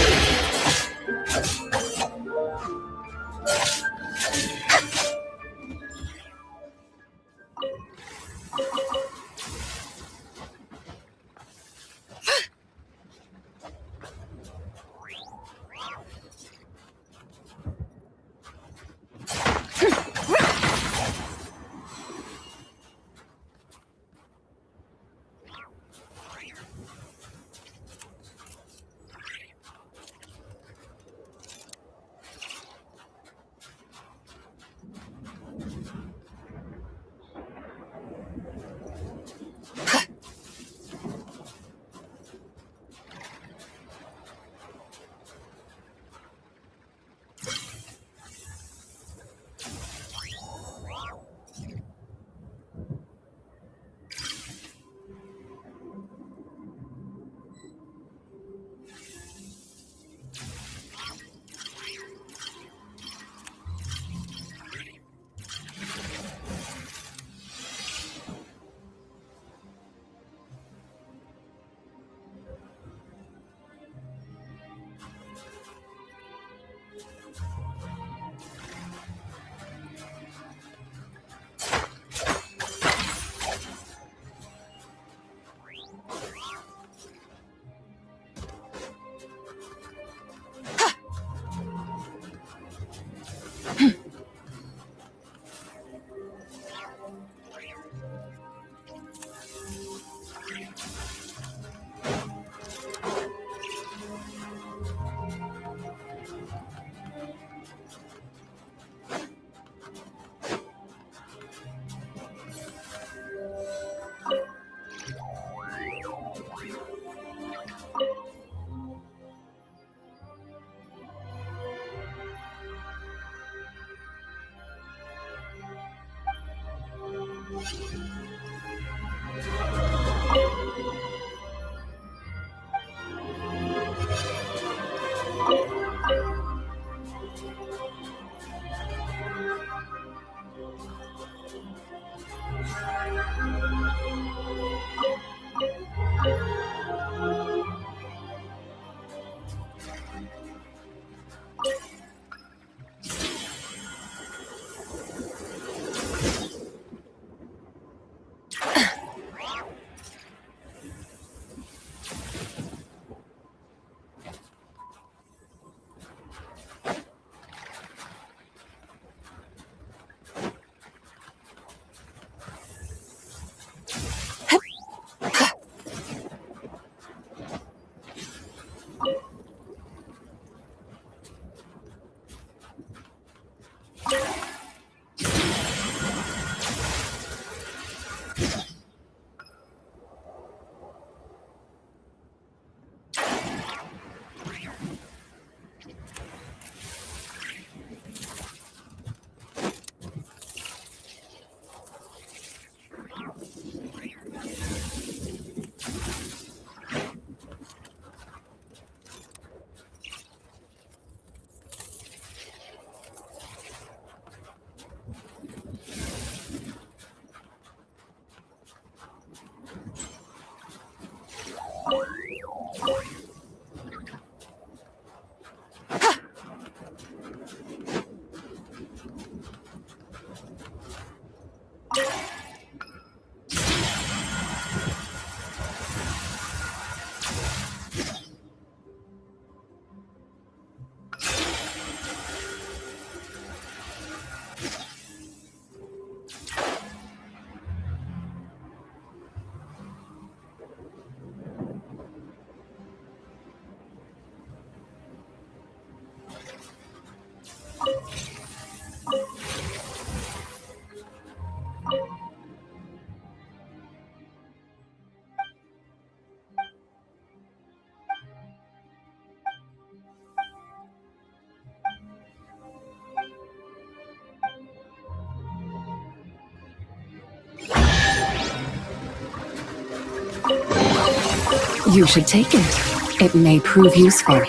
You should take it. It may prove useful.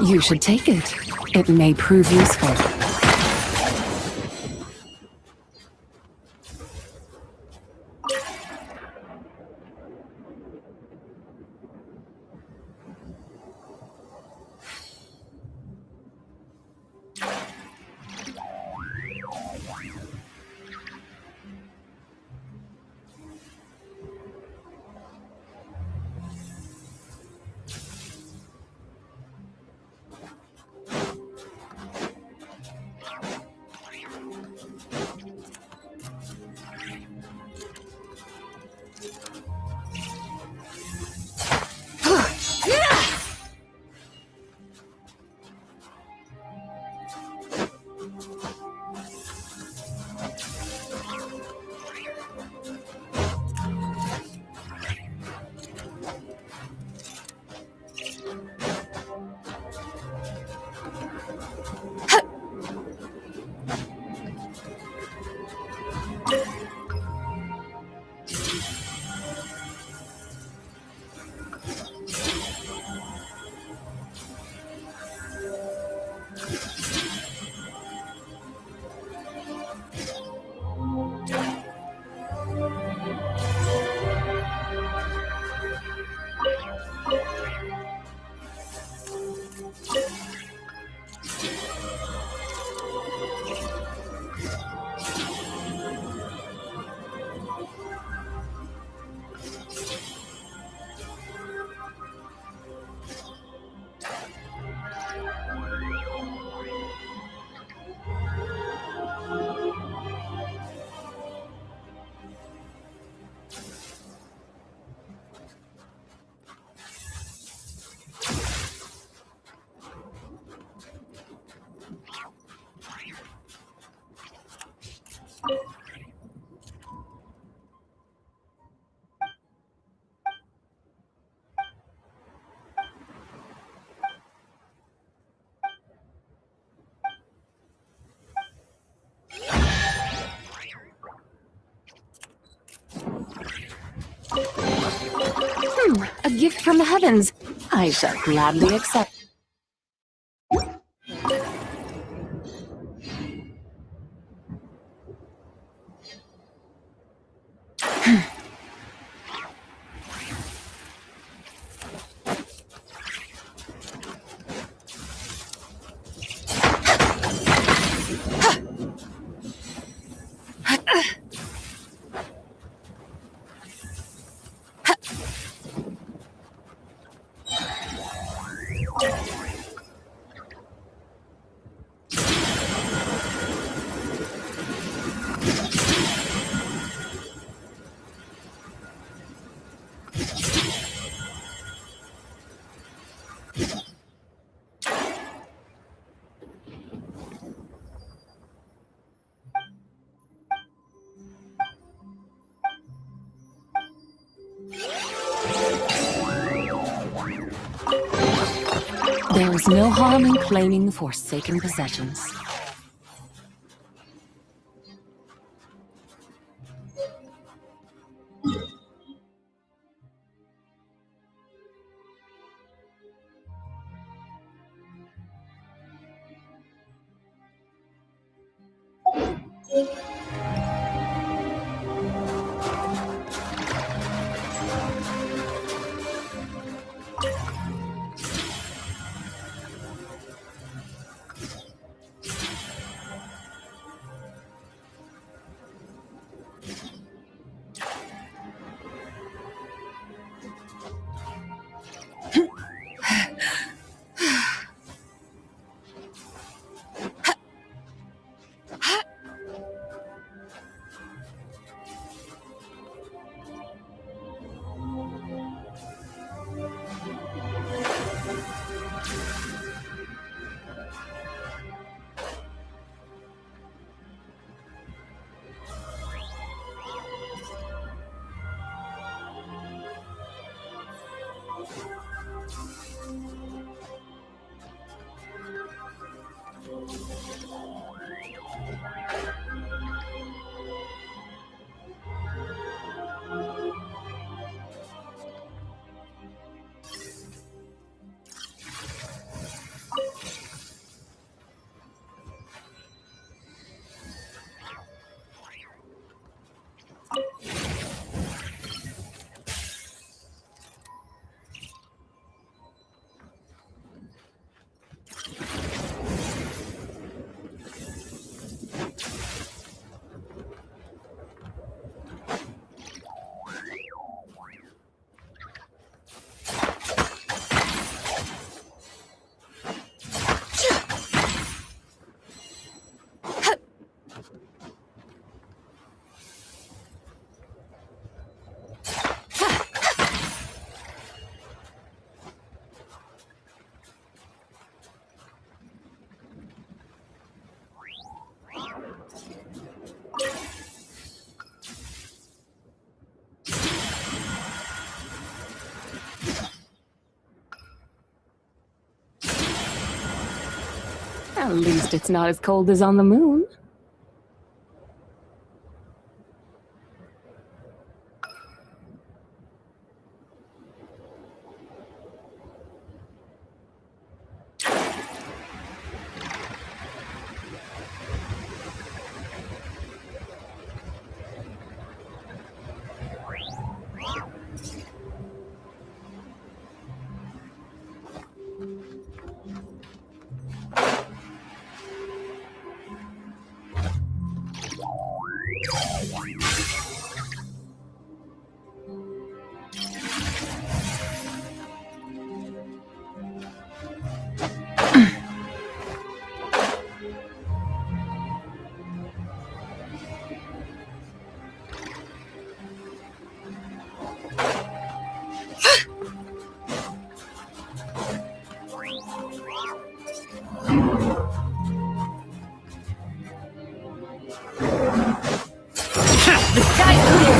You should take it. It may prove useful. A gift from the heavens. I shall gladly accept. There is no harm in claiming forsaken possessions. At least it's not as cold as on the moon.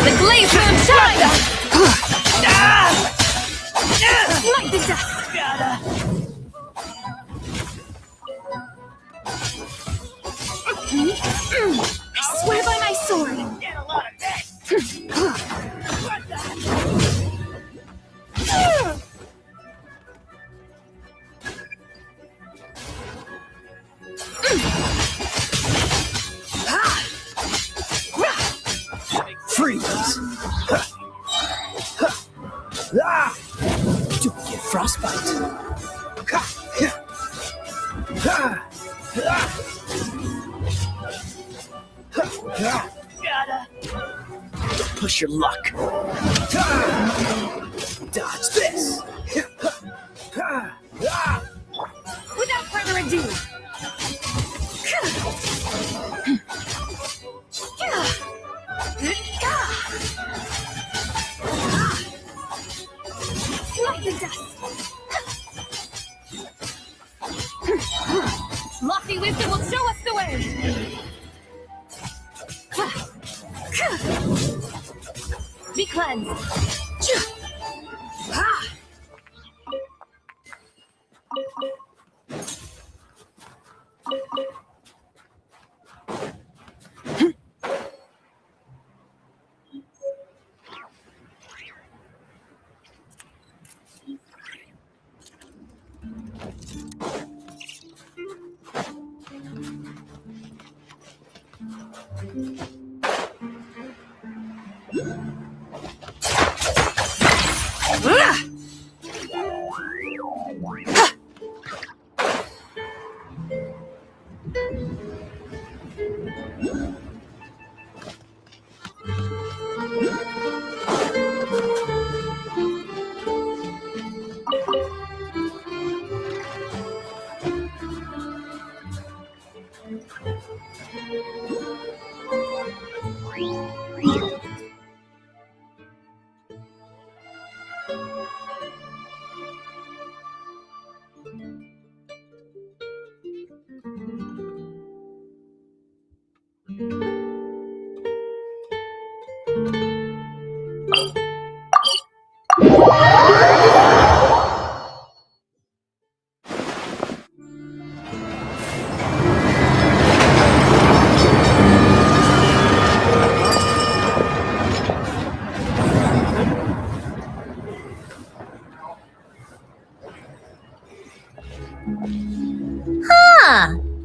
The glaze moon shines! Light the dust! I swear by my sword! Freeze! Don't get frostbite. Don't push your luck. Dodge this. Without further ado, light the dust! Lofty wisdom will show us the way! Be cleansed!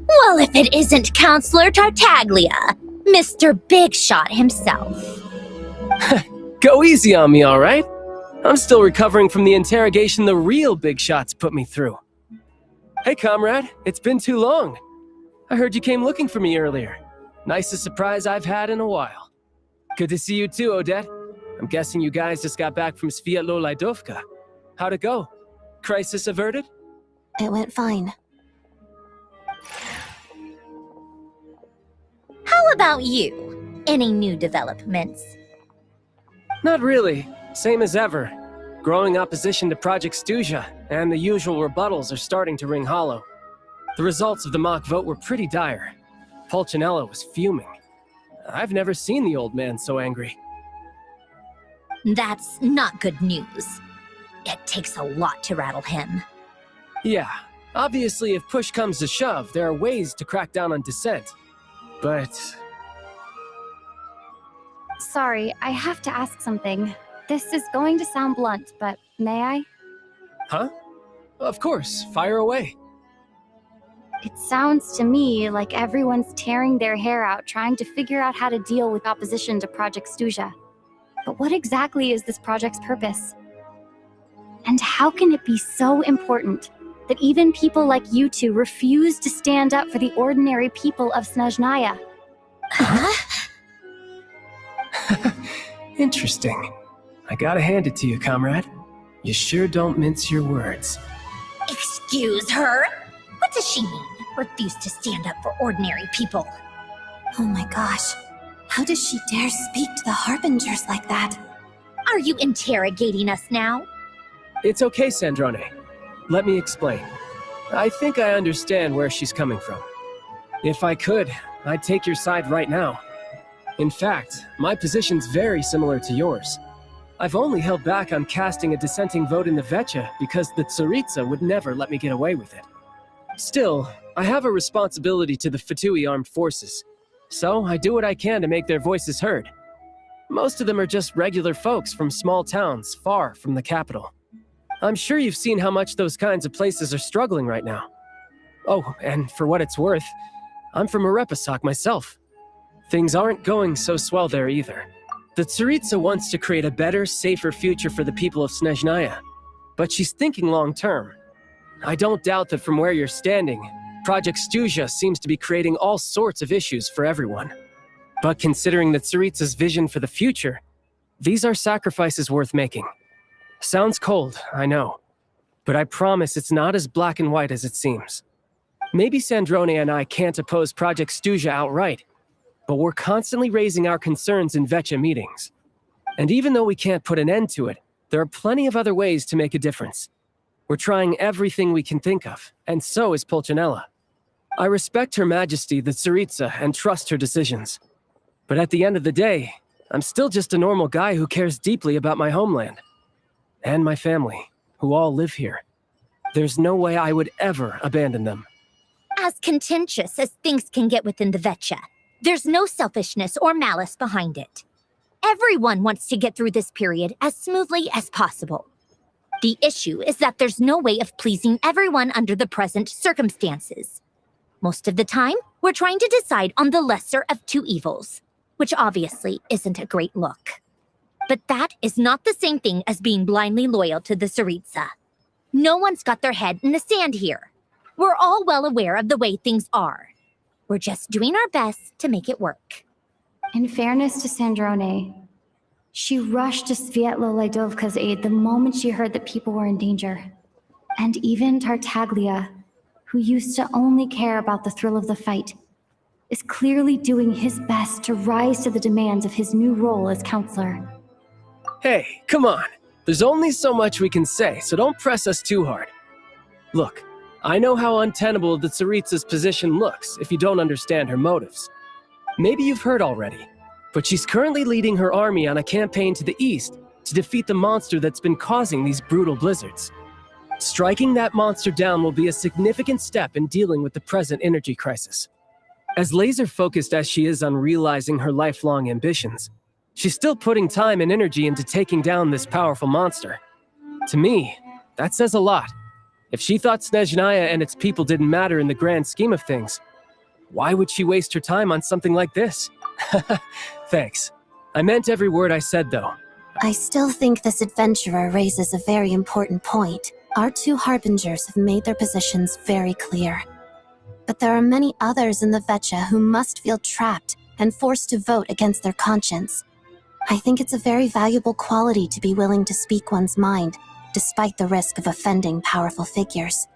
Well, if it isn't Counselor Tartaglia, Mr. Big Shot himself. Go easy on me, all right? I'm still recovering from the interrogation the real Big Shots put me through. Hey, comrade, it's been too long. I heard you came looking for me earlier. Nicest surprise I've had in a while. Good to see you too, Odette. I'm guessing you guys just got back from Sviatlo-Lajdovka. How'd it go? Crisis averted? It went fine. How about you? Any new developments? Not really. Same as ever. Growing opposition to Project Stuja, and the usual rebuttals are starting to ring hollow. The results of the mock vote were pretty dire. Pulcinella was fuming. I've never seen the old man so angry. That's not good news. It takes a lot to rattle him. Yeah, Obviously, if push comes to shove, there are ways to crack down on dissent. But Sorry, I have to ask something. This is going to sound blunt, but may I? huh? Of course, fire away. It sounds to me like everyone's tearing their hair out trying to figure out how to deal with opposition to Project Stuja. But what exactly is this project's purpose? And how can it be so important that even people like you two refuse to stand up for the ordinary people of Snezhnaya? Interesting. I gotta hand it to you, comrade. You sure don't mince your words. Excuse her? What does she mean? Refuse to stand up for ordinary people. Oh my gosh. How does she dare speak to the Harbingers like that? Are you interrogating us now? It's okay, Sandrone. Let me explain. I think I understand where she's coming from. If I could, I'd take your side right now. In fact, my position's very similar to yours. I've only held back on casting a dissenting vote in the Vecha because the Tsaritsa would never let me get away with it. Still, I have a responsibility to the Fatui armed forces, so I do what I can to make their voices heard. Most of them are just regular folks from small towns far from the capital. I'm sure you've seen how much those kinds of places are struggling right now. Oh, and for what it's worth, I'm from Arepasak myself. Things aren't going so swell there either. The Tsaritsa wants to create a better, safer future for the people of Snezhnaya, but she's thinking long-term. I don't doubt that from where you're standing, Project Stuja seems to be creating all sorts of issues for everyone. But considering the Tsaritsa's vision for the future, these are sacrifices worth making. Sounds cold, I know, but I promise it's not as black and white as it seems. Maybe Sandrone and I can't oppose Project Stuja outright, but we're constantly raising our concerns in Vecha meetings. And even though we can't put an end to it, there are plenty of other ways to make a difference. We're trying everything we can think of, and so is Pulcinella. I respect Her Majesty, the Tsaritsa, and trust her decisions. But at the end of the day, I'm still just a normal guy who cares deeply about my homeland. And my family, who all live here. There's no way I would ever abandon them. As contentious as things can get within the Vecha, there's no selfishness or malice behind it. Everyone wants to get through this period as smoothly as possible. The issue is that there's no way of pleasing everyone under the present circumstances. Most of the time, we're trying to decide on the lesser of two evils, which obviously isn't a great look. But that is not the same thing as being blindly loyal to the Tsaritsa. No one's got their head in the sand here. We're all well aware of the way things are. We're just doing our best to make it work. In fairness to Sandrone, she rushed to Svietlo Laidovka's aid the moment she heard that people were in danger. And even Tartaglia, who used to only care about the thrill of the fight, is clearly doing his best to rise to the demands of his new role as counselor. Hey, come on. There's only so much we can say, so don't press us too hard. Look, I know how untenable the Tsaritsa's position looks if you don't understand her motives. Maybe you've heard already, but she's currently leading her army on a campaign to the east to defeat the monster that's been causing these brutal blizzards. Striking that monster down will be a significant step in dealing with the present energy crisis. As laser-focused as she is on realizing her lifelong ambitions, she's still putting time and energy into taking down this powerful monster. To me, that says a lot. If she thought Snezhnaya and its people didn't matter in the grand scheme of things, why would she waste her time on something like this? Thanks. I meant every word I said, though. I still think this adventurer raises a very important point. Our two Harbingers have made their positions very clear. But there are many others in the Vecha who must feel trapped and forced to vote against their conscience. I think it's a very valuable quality to be willing to speak one's mind, despite the risk of offending powerful figures.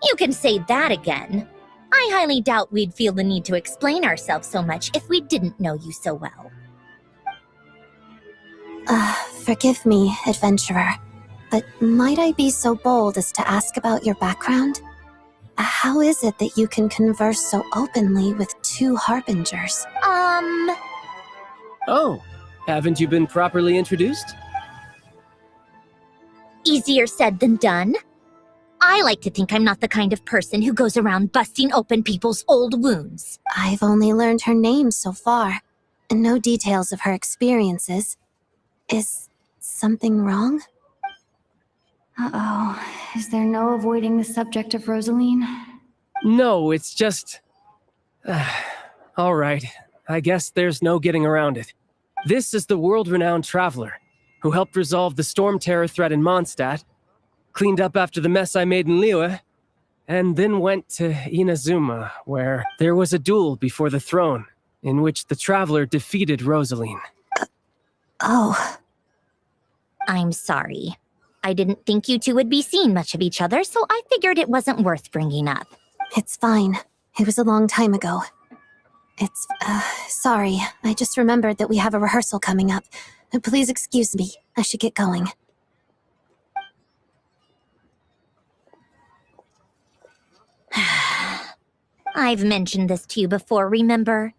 You can say that again. I highly doubt we'd feel the need to explain ourselves so much if we didn't know you so well. Forgive me, adventurer, but might I be so bold as to ask about your background? How is it that you can converse so openly with two Harbingers? Oh, haven't you been properly introduced? Easier said than done. I like to think I'm not the kind of person who goes around busting open people's old wounds. I've only learned her name so far, and no details of her experiences. Is something wrong? Uh-oh. Is there no avoiding the subject of Rosaline? No, it's just... All right, I guess there's no getting around it. This is the world-renowned traveler who helped resolve the storm terror threat in Mondstadt, cleaned up after the mess I made in Liyue, and then went to Inazuma, where there was a duel before the throne, in which the traveler defeated Rosaline. Oh. I'm sorry. I didn't think you two would be seeing much of each other, so I figured it wasn't worth bringing up. It's fine. It was a long time ago. Sorry. I just remembered that we have a rehearsal coming up. Please excuse me. I should get going. I've mentioned this to you before, remember?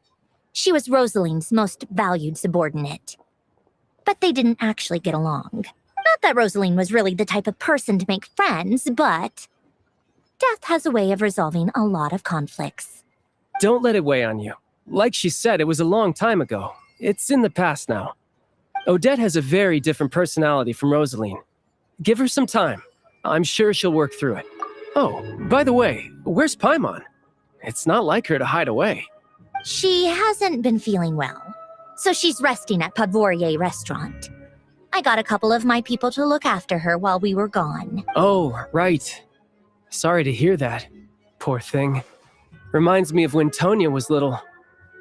She was Rosaline's most valued subordinate. But they didn't actually get along. Not that Rosaline was really the type of person to make friends, but death has a way of resolving a lot of conflicts. Don't let it weigh on you. Like she said, it was a long time ago. It's in the past now. Odette has a very different personality from Rosaline. Give her some time. I'm sure she'll work through it. Oh, by the way, where's Paimon? It's not like her to hide away. She hasn't been feeling well, so she's resting at Podvorier Restaurant. I got a couple of my people to look after her while we were gone. Oh, right. Sorry to hear that. Poor thing. Reminds me of when Tonya was little.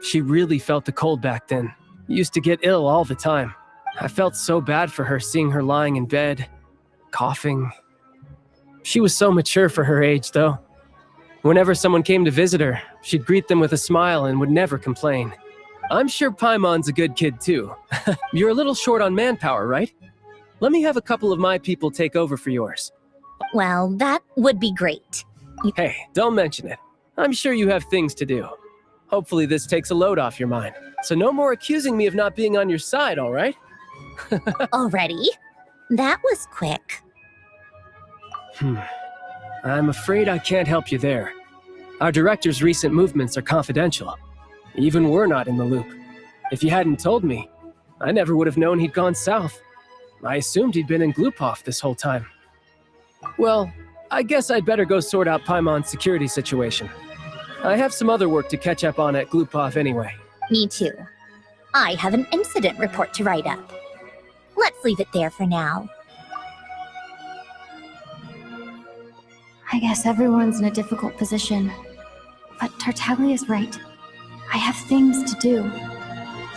She really felt the cold back then. Used to get ill all the time. I felt so bad for her seeing her lying in bed, coughing. She was so mature for her age, though. Whenever someone came to visit her, she'd greet them with a smile and would never complain. I'm sure Paimon's a good kid, too. You're a little short on manpower, right? Let me have a couple of my people take over for yours. Well, that would be great. Hey, don't mention it. I'm sure you have things to do. Hopefully this takes a load off your mind. So no more accusing me of not being on your side, all right? Already? That was quick. I'm afraid I can't help you there. Our director's recent movements are confidential. Even we're not in the loop. If you hadn't told me, I never would have known he'd gone south. I assumed he'd been in Glupov this whole time. Well, I guess I'd better go sort out Paimon's security situation. I have some other work to catch up on at Glupov anyway. Me too. I have an incident report to write up. Let's leave it there for now. I guess everyone's in a difficult position. But Tartaglia's right. I have things to do.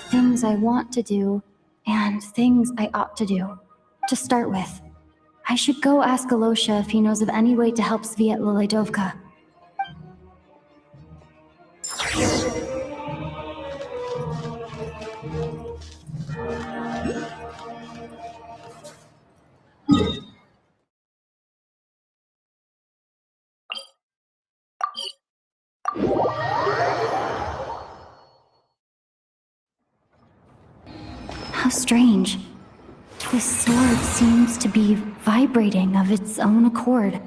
Things I want to do, and things I ought to do. To start with, I should go ask Alosha if he knows of any way to help Sviatlila Dovka. How strange. This sword seems to be vibrating of its own accord.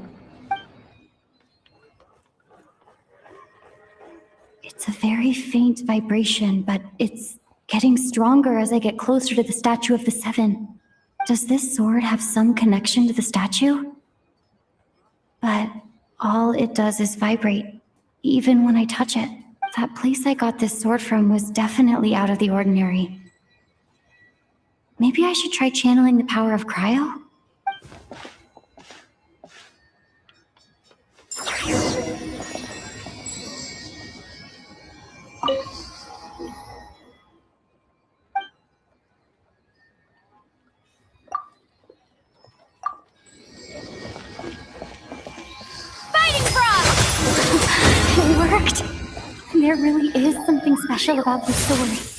It's a very faint vibration, but it's getting stronger as I get closer to the Statue of the Seven. Does this sword have some connection to the statue? But all it does is vibrate, even when I touch it. That place I got this sword from was definitely out of the ordinary. Maybe I should try channeling the power of cryo? Fighting frog! It worked! There really is something special about this sword.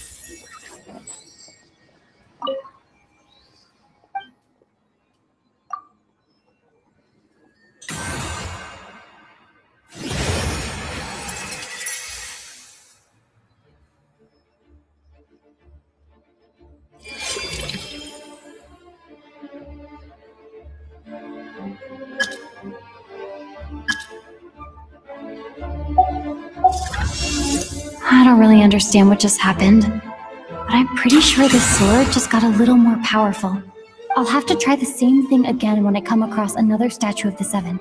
I don't really understand what just happened, but I'm pretty sure this sword just got a little more powerful. I'll have to try the same thing again when I come across another statue of the Seven.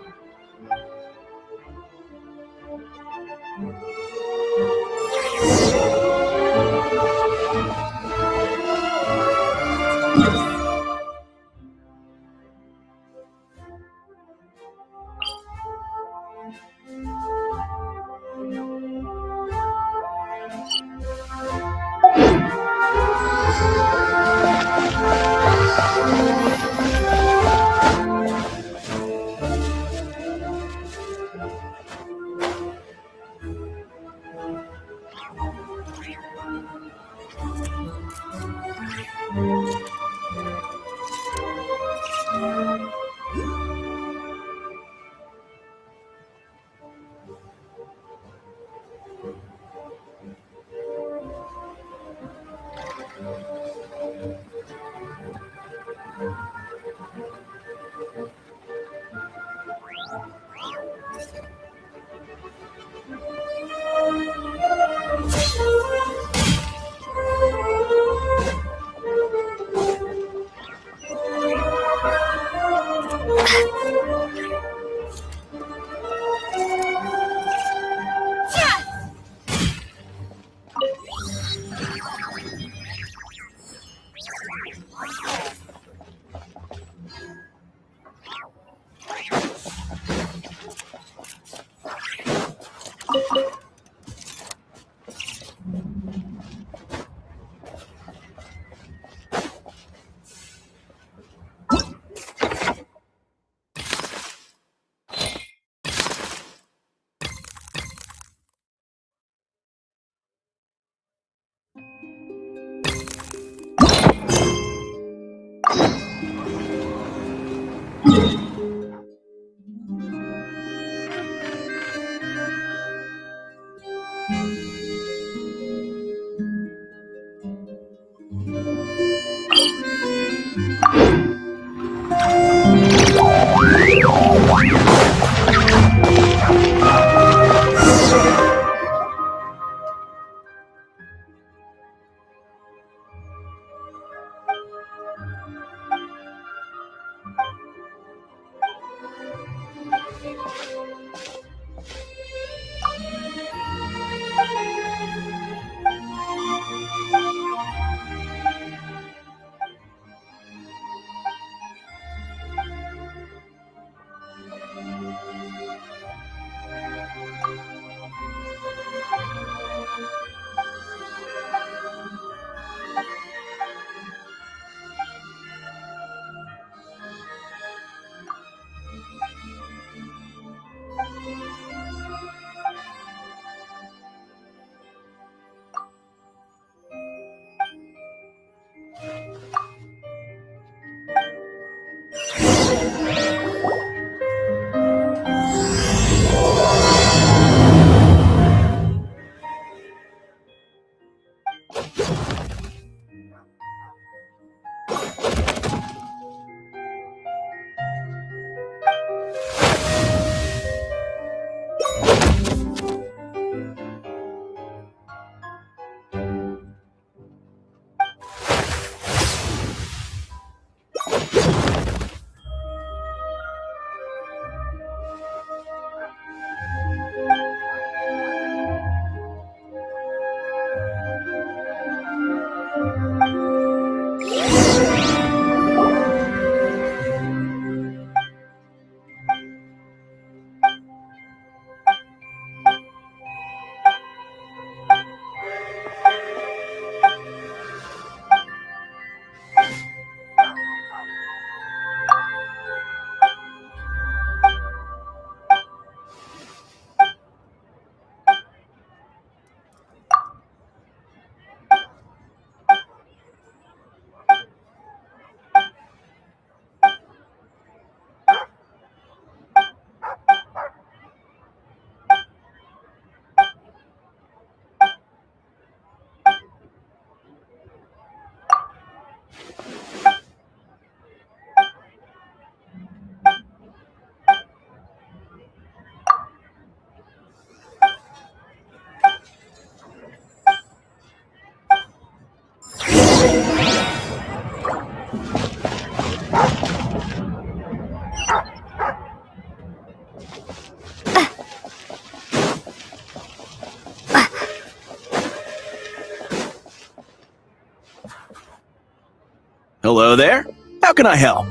Hello there. How can I help?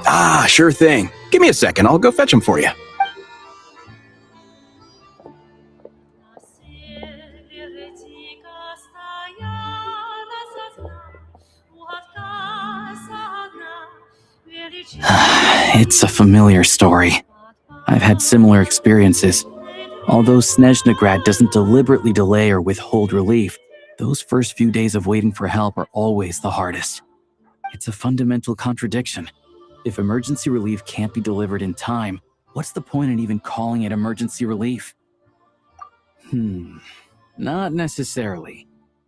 Ah, sure thing. Give me a second. I'll go fetch them for you. It's a familiar story. I've had similar experiences. Although Snezhnegrad doesn't deliberately delay or withhold relief, those first few days of waiting for help are always the hardest. It's a fundamental contradiction. If emergency relief can't be delivered in time, what's the point in even calling it emergency relief? Not necessarily.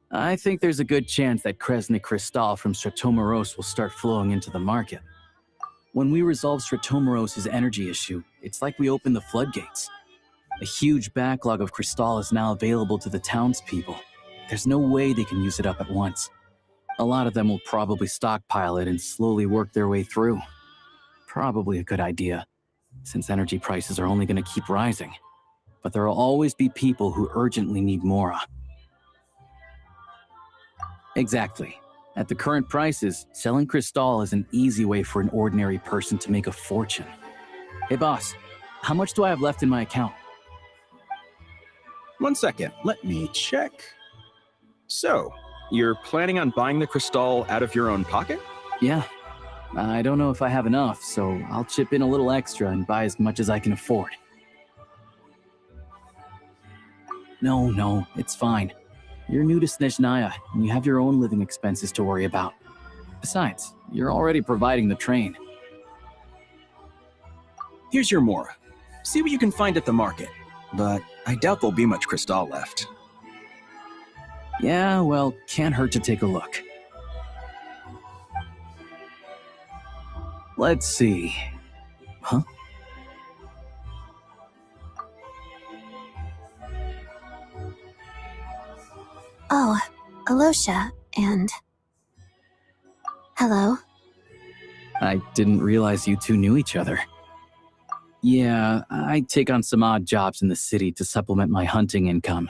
I think there's a good chance that Kresny Crystal from Stratomeros will start flowing into the market. When we resolve Stratomeros' energy issue, it's like we open the floodgates. A huge backlog of crystal is now available to the townspeople. There's no way they can use it up at once. A lot of them will probably stockpile it and slowly work their way through. Probably a good idea, since energy prices are only going to keep rising. But there will always be people who urgently need Mora. Exactly. At the current prices, selling crystal is an easy way for an ordinary person to make a fortune. Hey boss, how much do I have left in my account? 1 second. Let me check. So, you're planning on buying the crystal out of your own pocket? Yeah. I don't know if I have enough, so I'll chip in a little extra and buy as much as I can afford. No, it's fine. You're new to Snezhnaya, and you have your own living expenses to worry about. Besides, you're already providing the train. Here's your Mora. See what you can find at the market. But I doubt there'll be much crystal left. Yeah, well, can't hurt to take a look. Let's see. Huh? Oh, Alosha, and... Hello? I didn't realize you two knew each other. Yeah, I take on some odd jobs in the city to supplement my hunting income.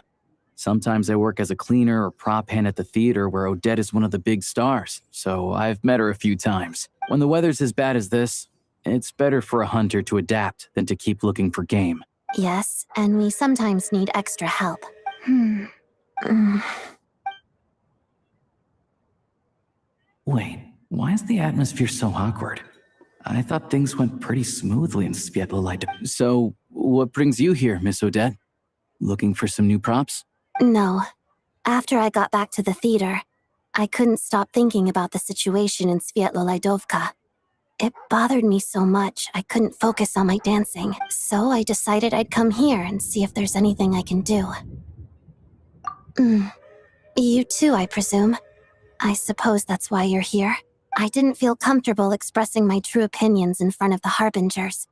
Sometimes I work as a cleaner or prop hand at the theater where Odette is one of the big stars, so I've met her a few times. When the weather's as bad as this, it's better for a hunter to adapt than to keep looking for game. Yes, and we sometimes need extra help. Wait, why is the atmosphere so awkward? I thought things went pretty smoothly in Svietlolite. So, what brings you here, Miss Odette? Looking for some new props? No. After I got back to the theater, I couldn't stop thinking about the situation in Svietlolidovka. It bothered me so much I couldn't focus on my dancing, so I decided I'd come here and see if there's anything I can do. You too, I presume. I suppose that's why you're here. I didn't feel comfortable expressing my true opinions in front of the Harbingers.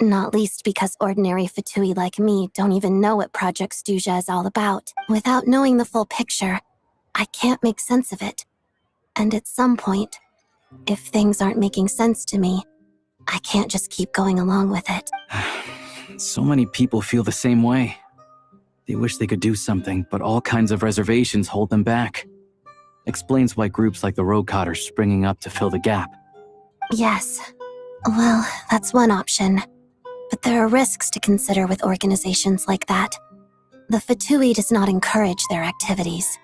Not least because ordinary Fatui like me don't even know what Project Stuja is all about. Without knowing the full picture, I can't make sense of it. And at some point, if things aren't making sense to me, I can't just keep going along with it. So many people feel the same way. They wish they could do something, but all kinds of reservations hold them back. Explains why groups like the Rokot are springing up to fill the gap. Yes. Well, that's one option. But there are risks to consider with organizations like that. The Fatui does not encourage their activities.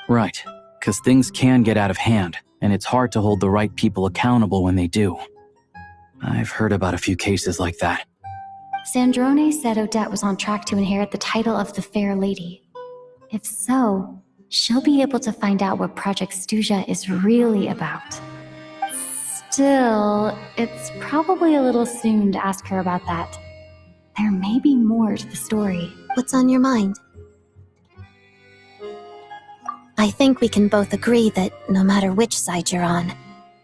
Right, because things can get out of hand, and it's hard to hold the right people accountable when they do. I've heard about a few cases like that. Sandrone said Odette was on track to inherit the title of the Fair Lady. If so, she'll be able to find out what Project Stuja is really about. Still, it's probably a little soon to ask her about that. There may be more to the story. What's on your mind? I think we can both agree that no matter which side you're on,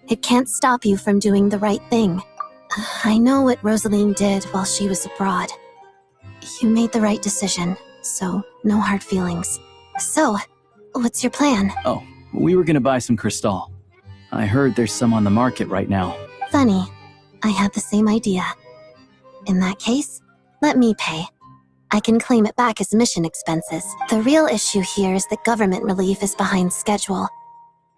it can't stop you from doing the right thing. I know what Rosaline did while she was abroad. You made the right decision, so no hard feelings. So, what's your plan? Oh, we were gonna buy some crystal. I heard there's some on the market right now. Funny. I had the same idea. In that case, let me pay. I can claim it back as mission expenses. The real issue here is that government relief is behind schedule.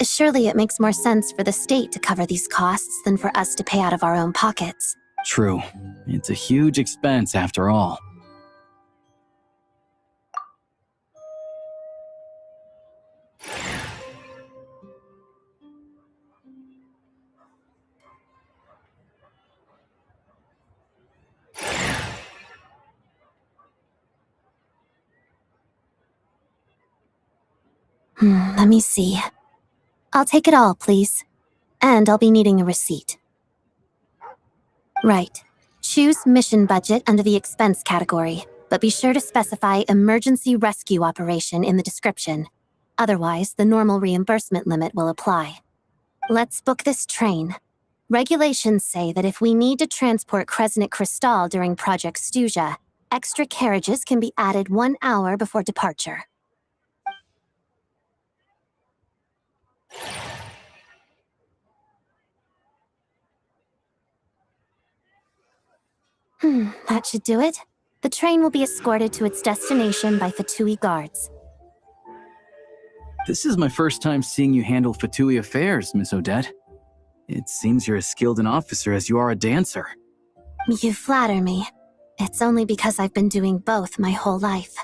Surely it makes more sense for the state to cover these costs than for us to pay out of our own pockets. True. It's a huge expense after all. Let me see. I'll take it all, please. And I'll be needing a receipt. Right. Choose mission budget under the expense category, but be sure to specify emergency rescue operation in the description. Otherwise, the normal reimbursement limit will apply. Let's book this train. Regulations say that if we need to transport Kresnik Crystal during Project Stuja, extra carriages can be added 1 hour before departure. That should do it. The train will be escorted to its destination by Fatui guards. This is my first time seeing you handle Fatui affairs, Miss Odette. It seems you're as skilled an officer as you are a dancer. You flatter me. It's only because I've been doing both my whole life.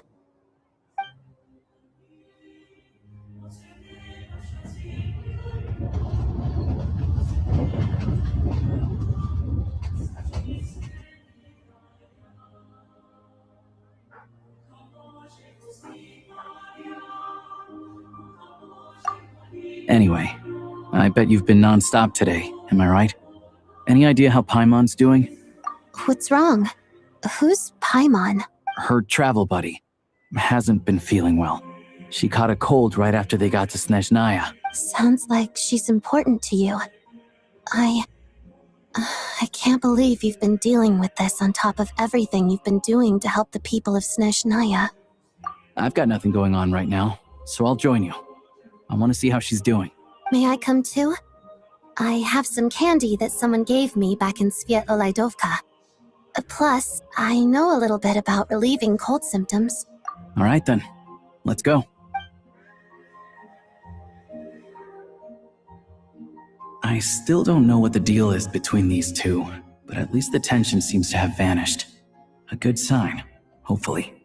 Anyway, I bet you've been non-stop today, am I right? Any idea how Paimon's doing? What's wrong? Who's Paimon? Her travel buddy hasn't been feeling well. She caught a cold right after they got to Snezhnaya. Sounds like she's important to you. I can't believe you've been dealing with this on top of everything you've been doing to help the people of Snezhnaya. I've got nothing going on right now, so I'll join you. I want to see how she's doing. May I come too? I have some candy that someone gave me back in Svietolaidovka. Plus, I know a little bit about relieving cold symptoms. All right then, let's go. I still don't know what the deal is between these two, but at least the tension seems to have vanished. A good sign, hopefully.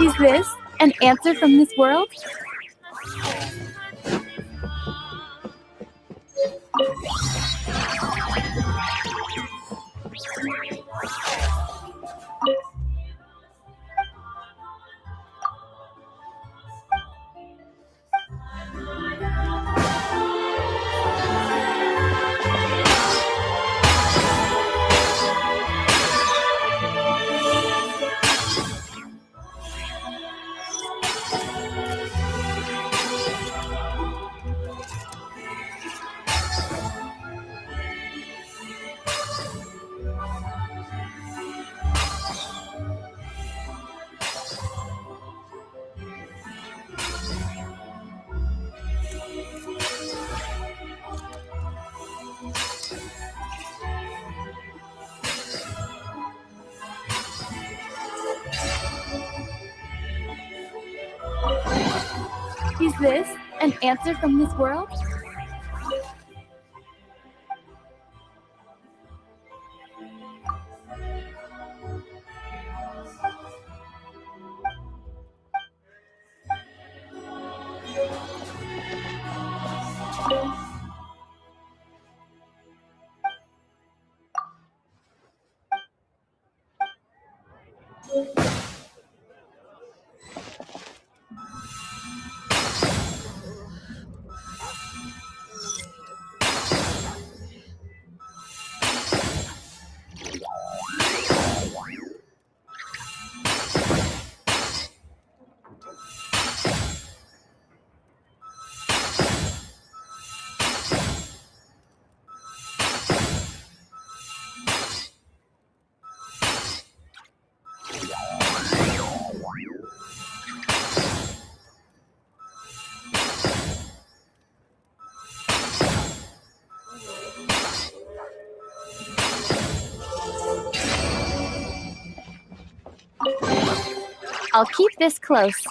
Is this an answer from this world? this an answer from this world? I'll keep this close.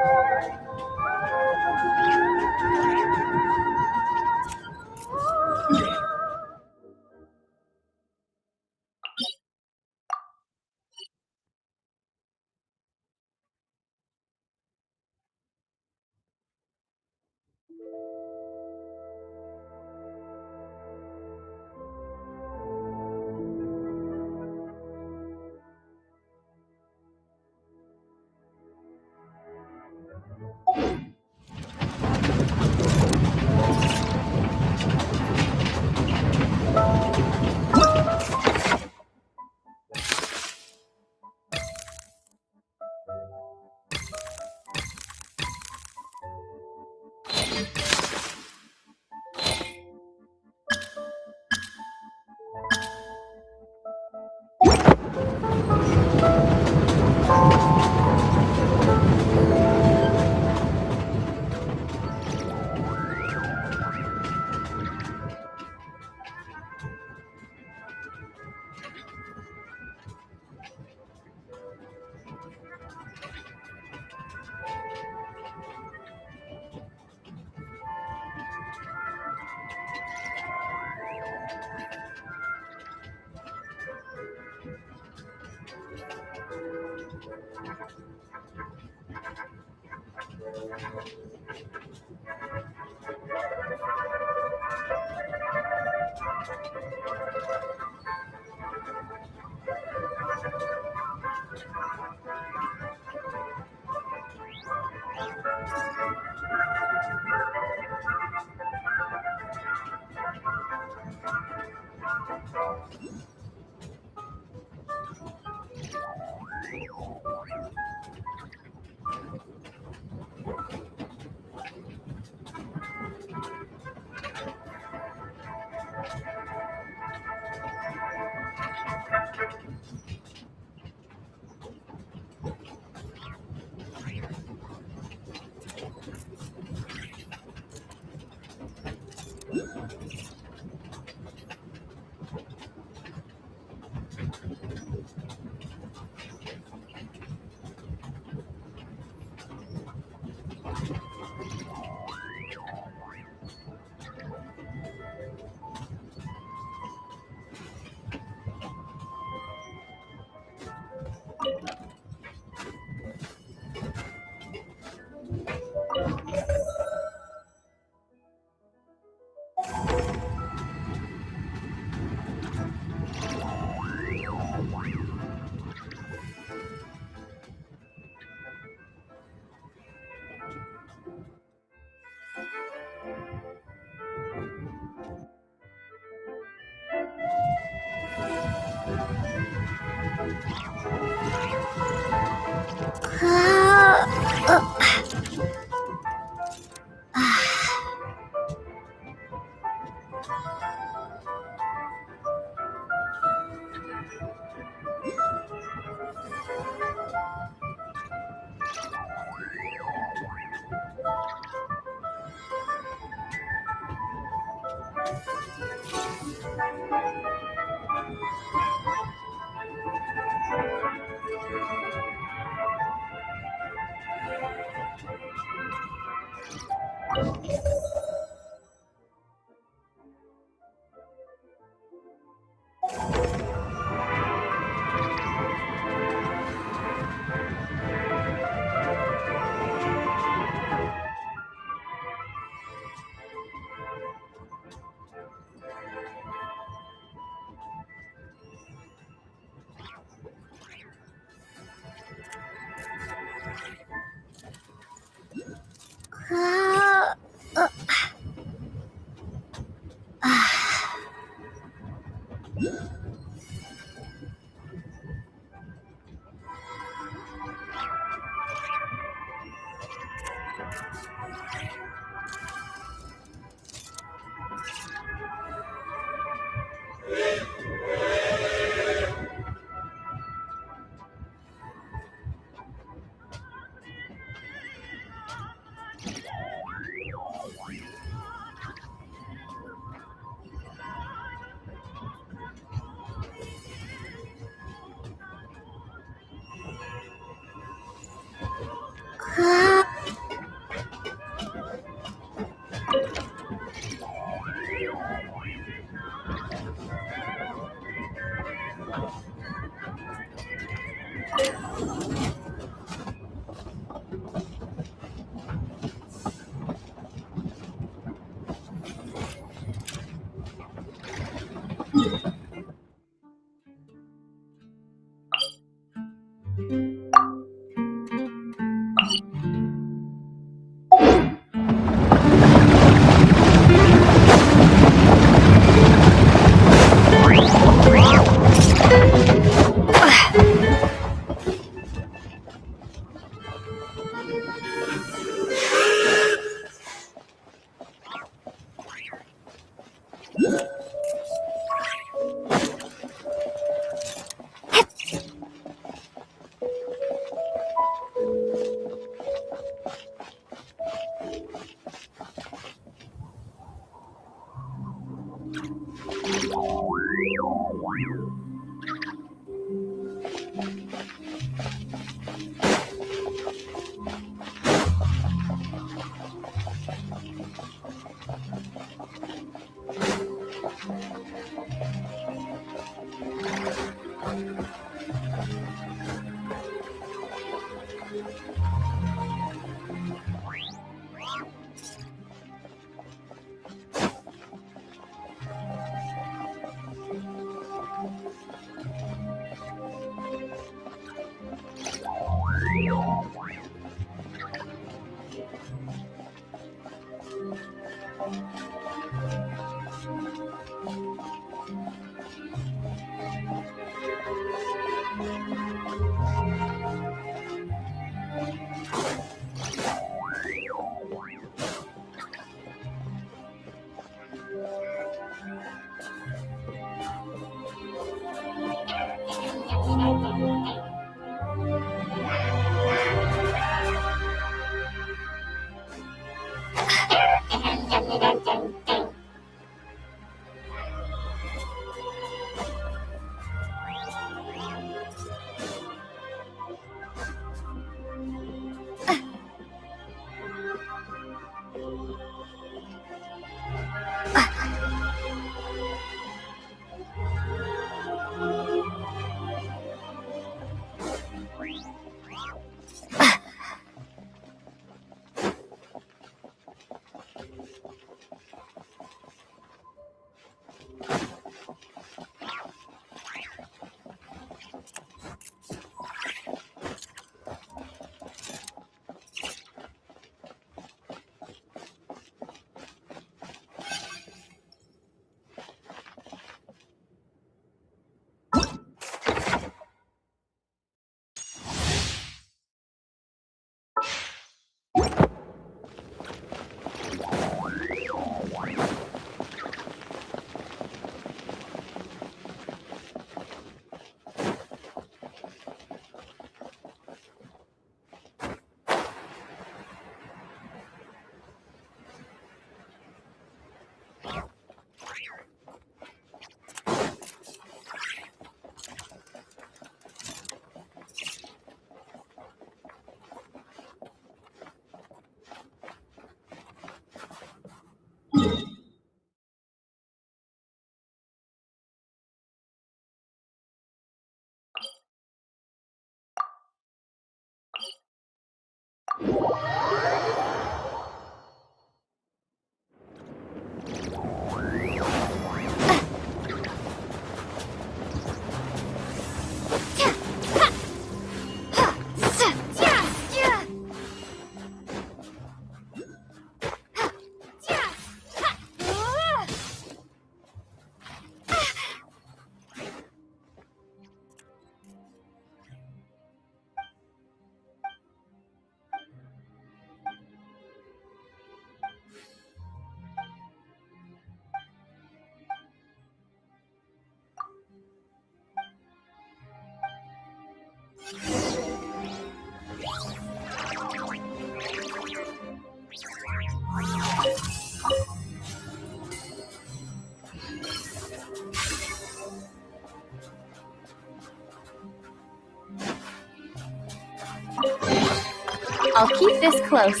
I'll keep this close.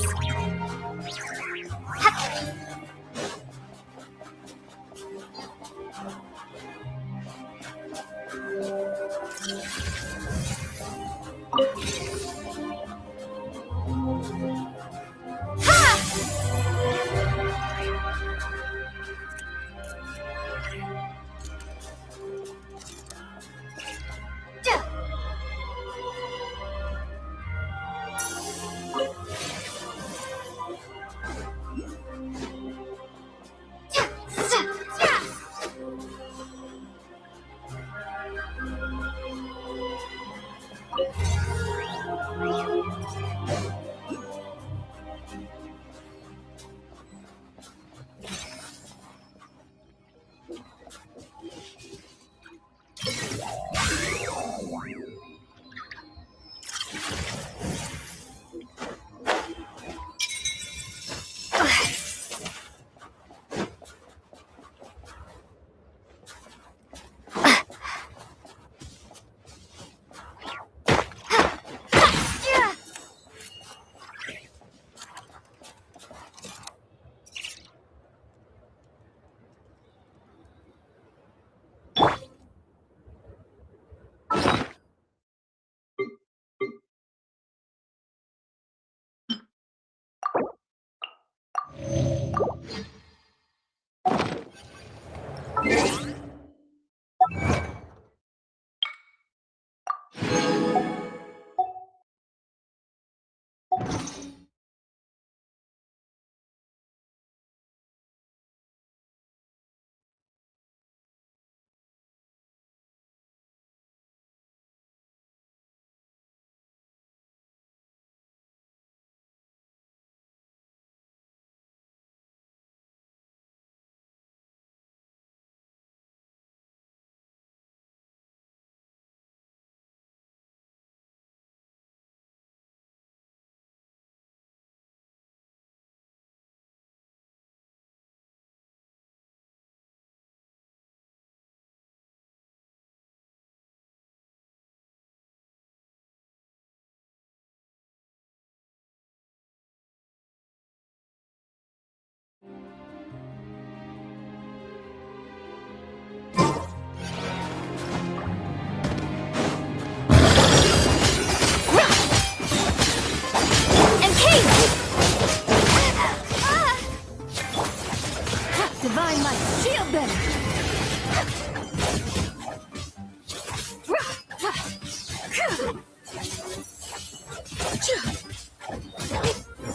Divine light, shield them!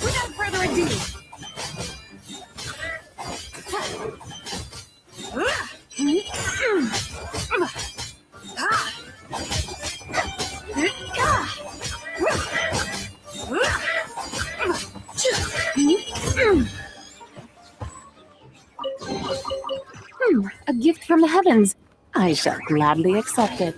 Without further ado, A gift from the heavens. I shall gladly accept it.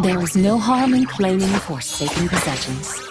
There is no harm in claiming forsaken possessions.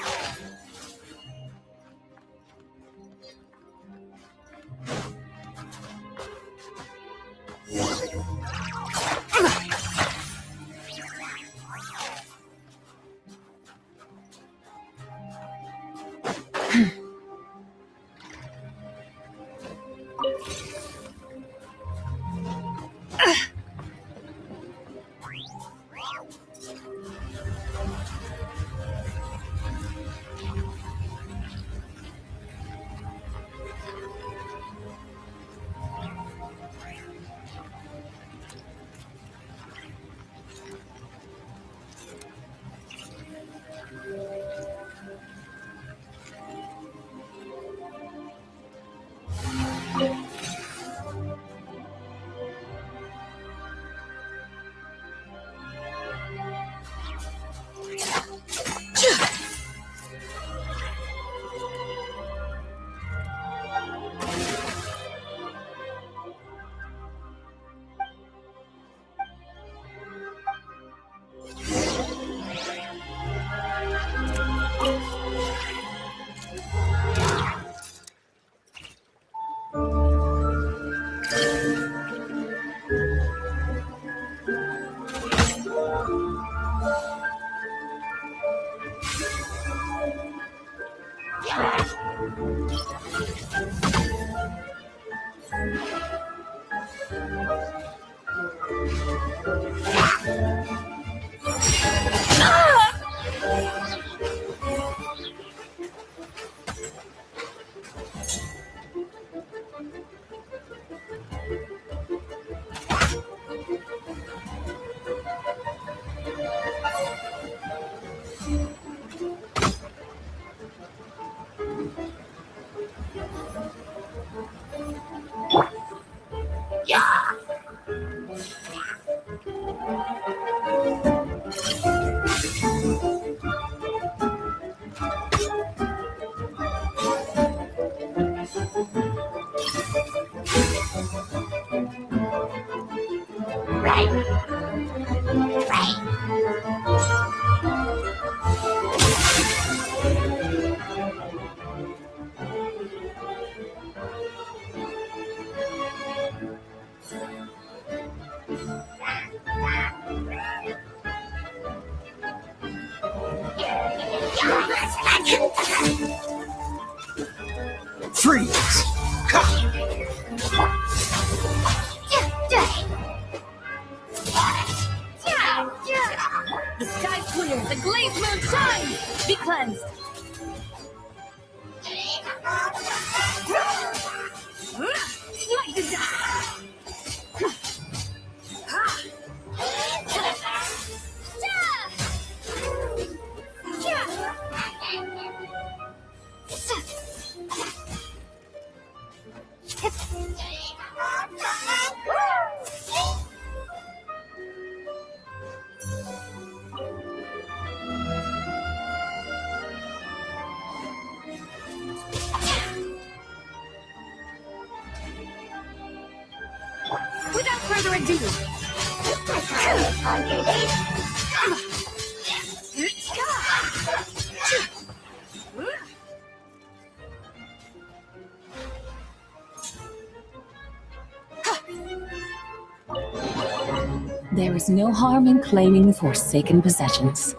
Freeze! The sky's clear, the glazed moon shines! Be cleansed! Like this! Without further ado, There is no harm in claiming forsaken possessions.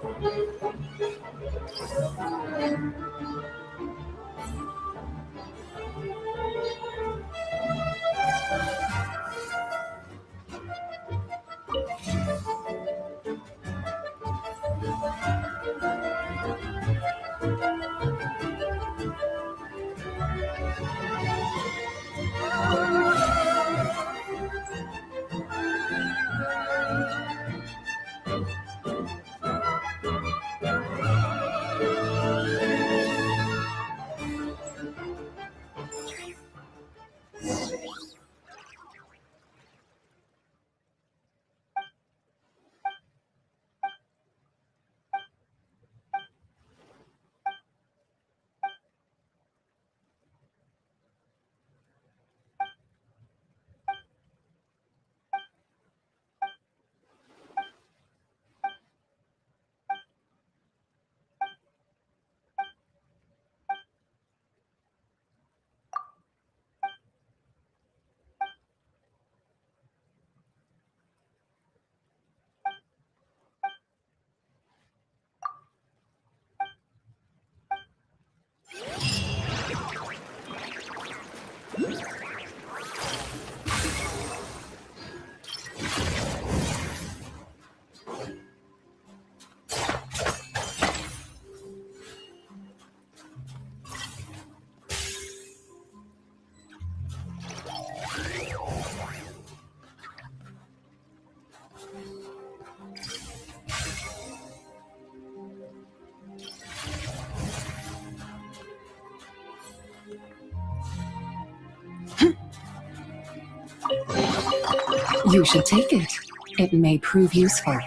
You should take it. It may prove useful.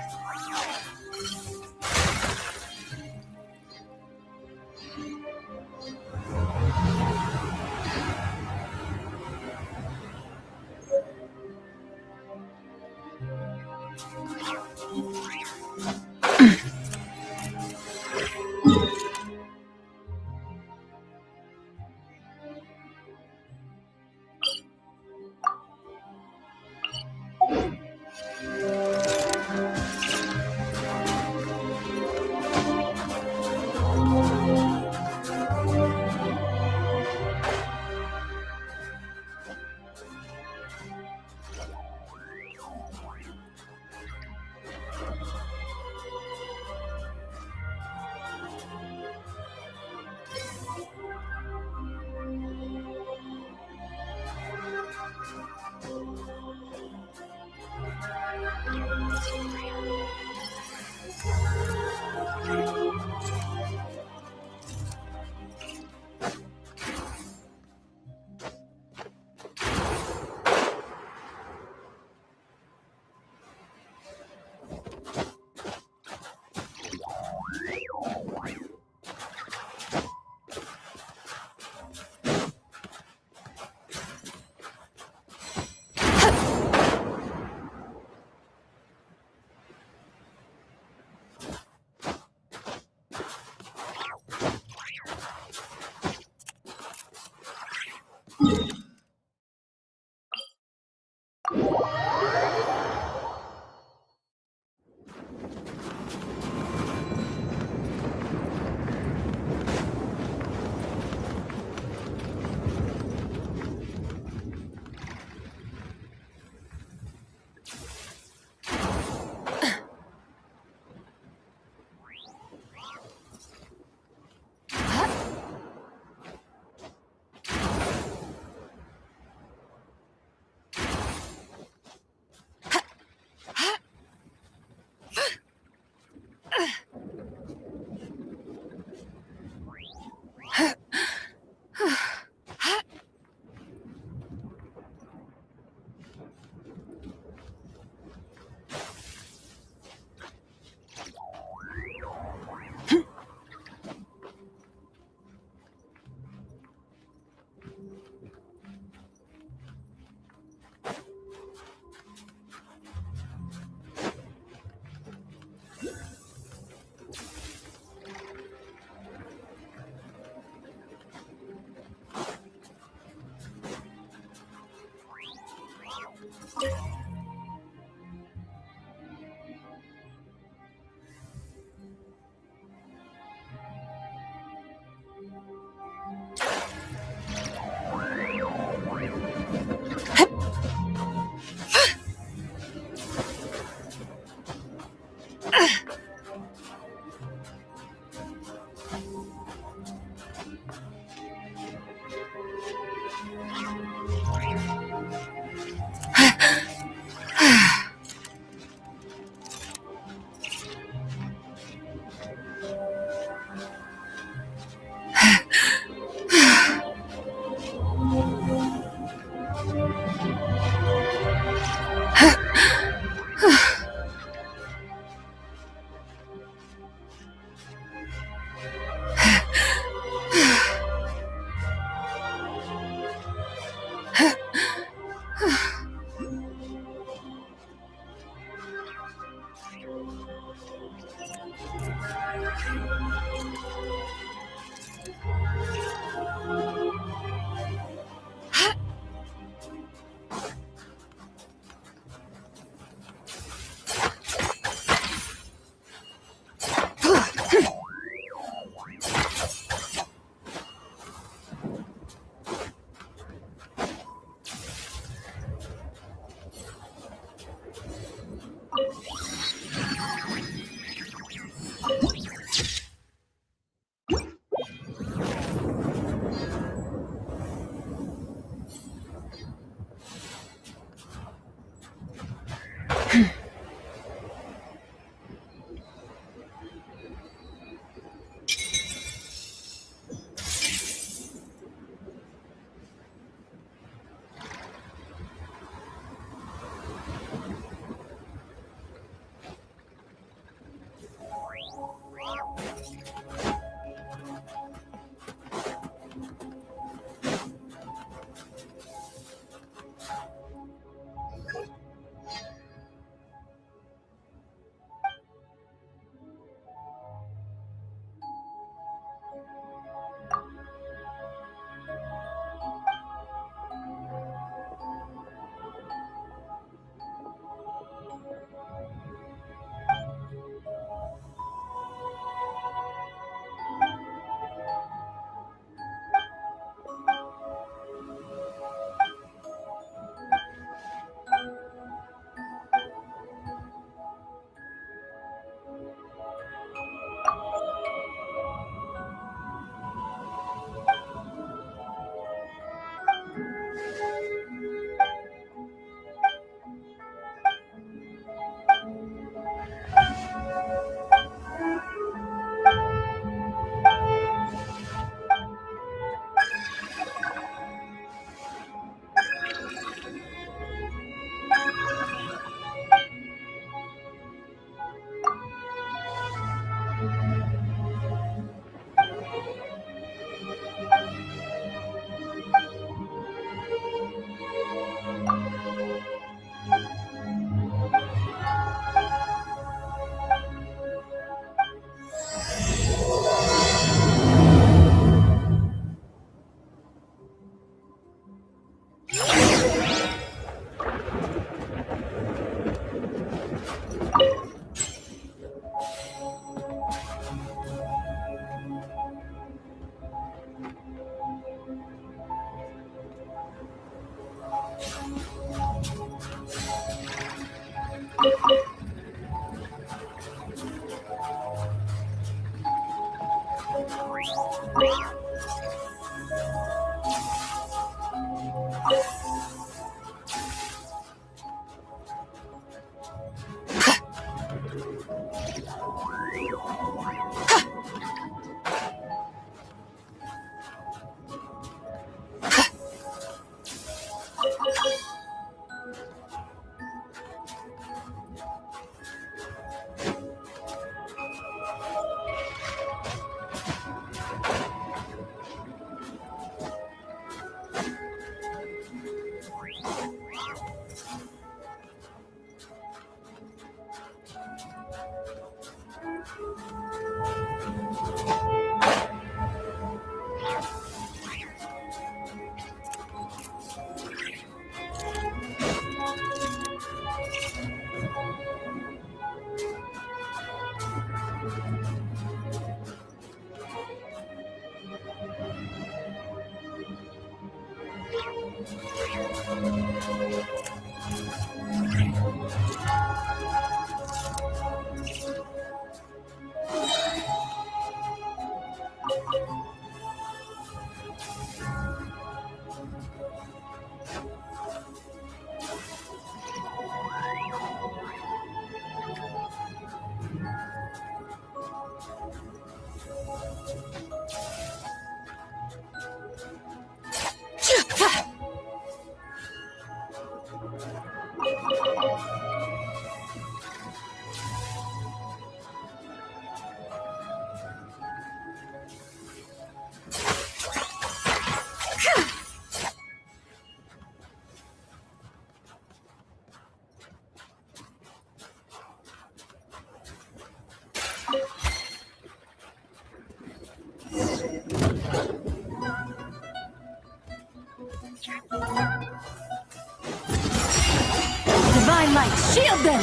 Divine light, shield them!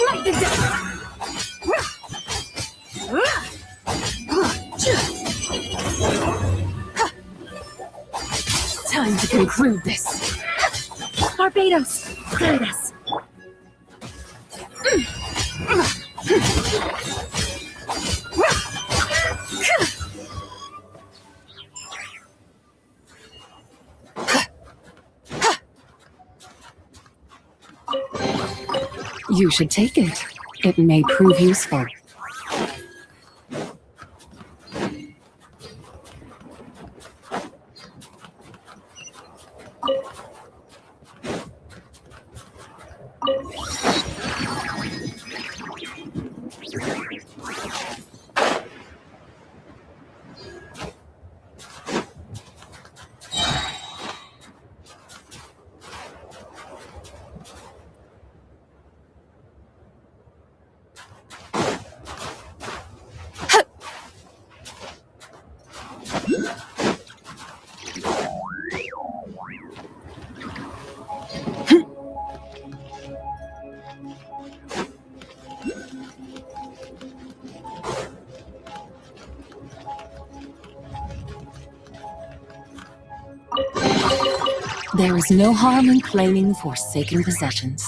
Lightning down! Time to conclude this. Barbados, guide us. You should take it. It may prove useful. There is no harm in claiming forsaken possessions.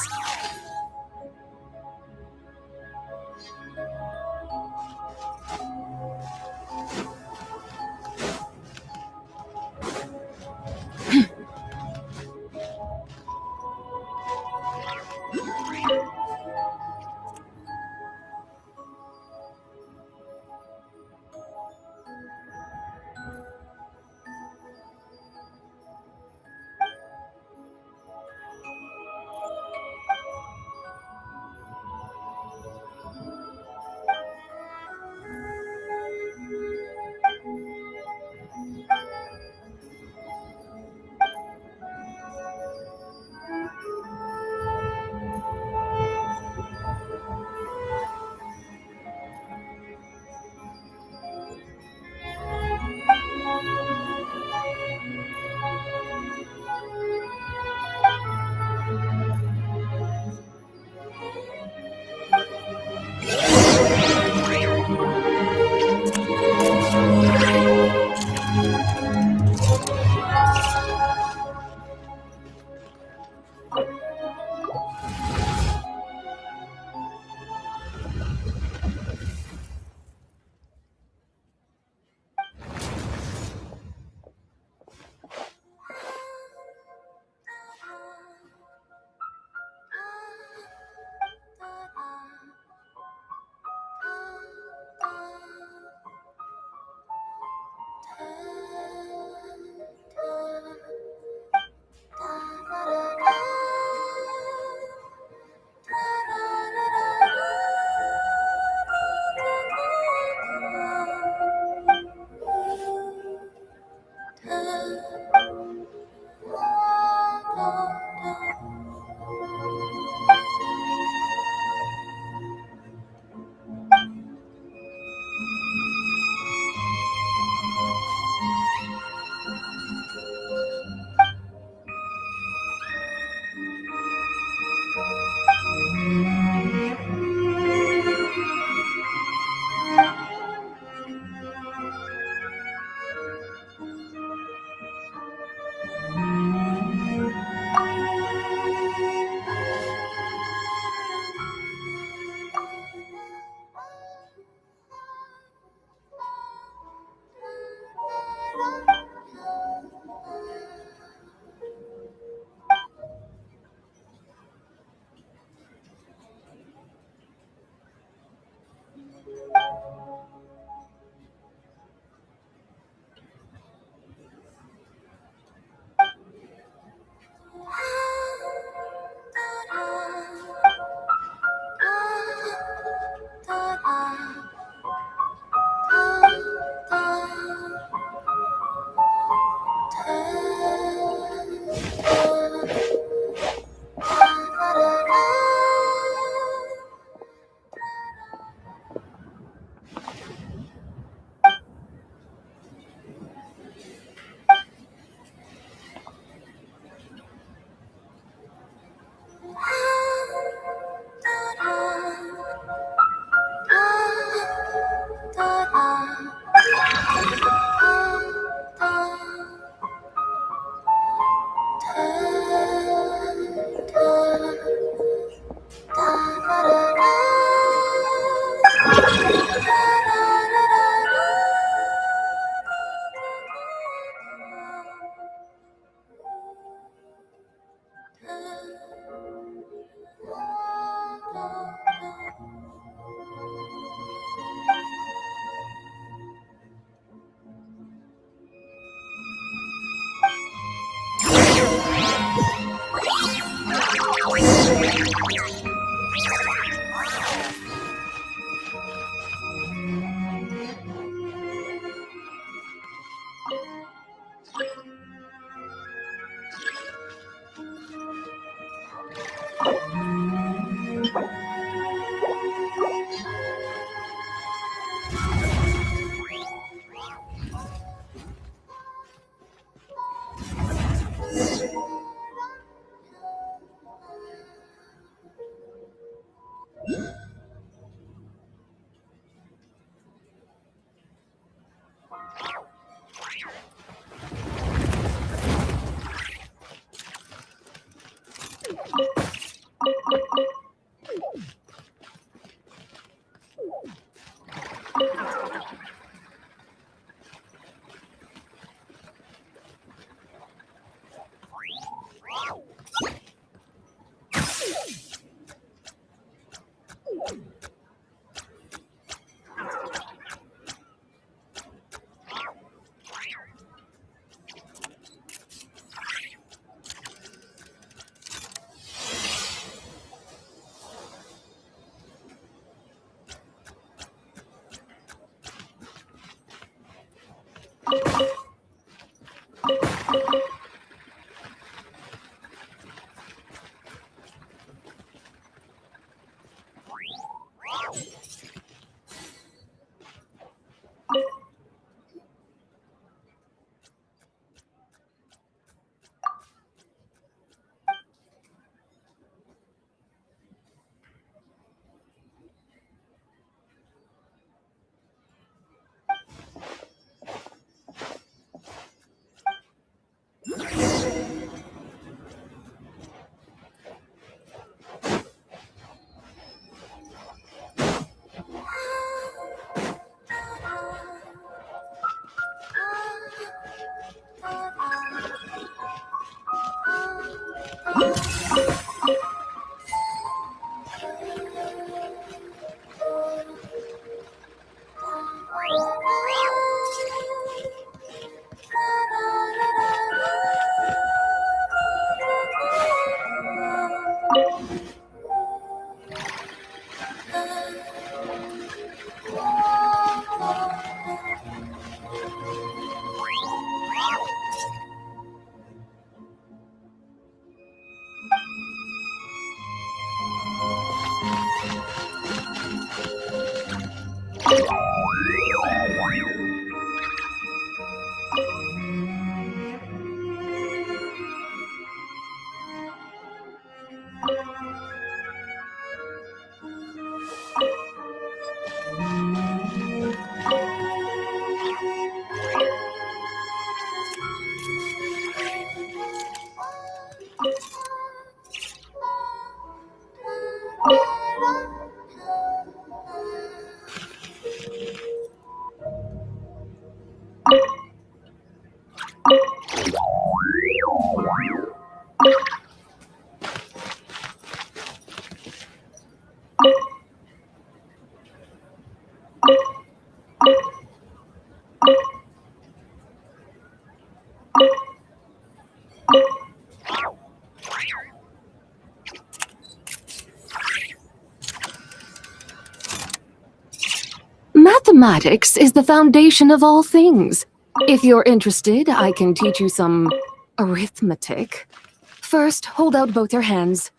Mathematics is the foundation of all things. If you're interested, I can teach you some arithmetic. First, hold out both your hands.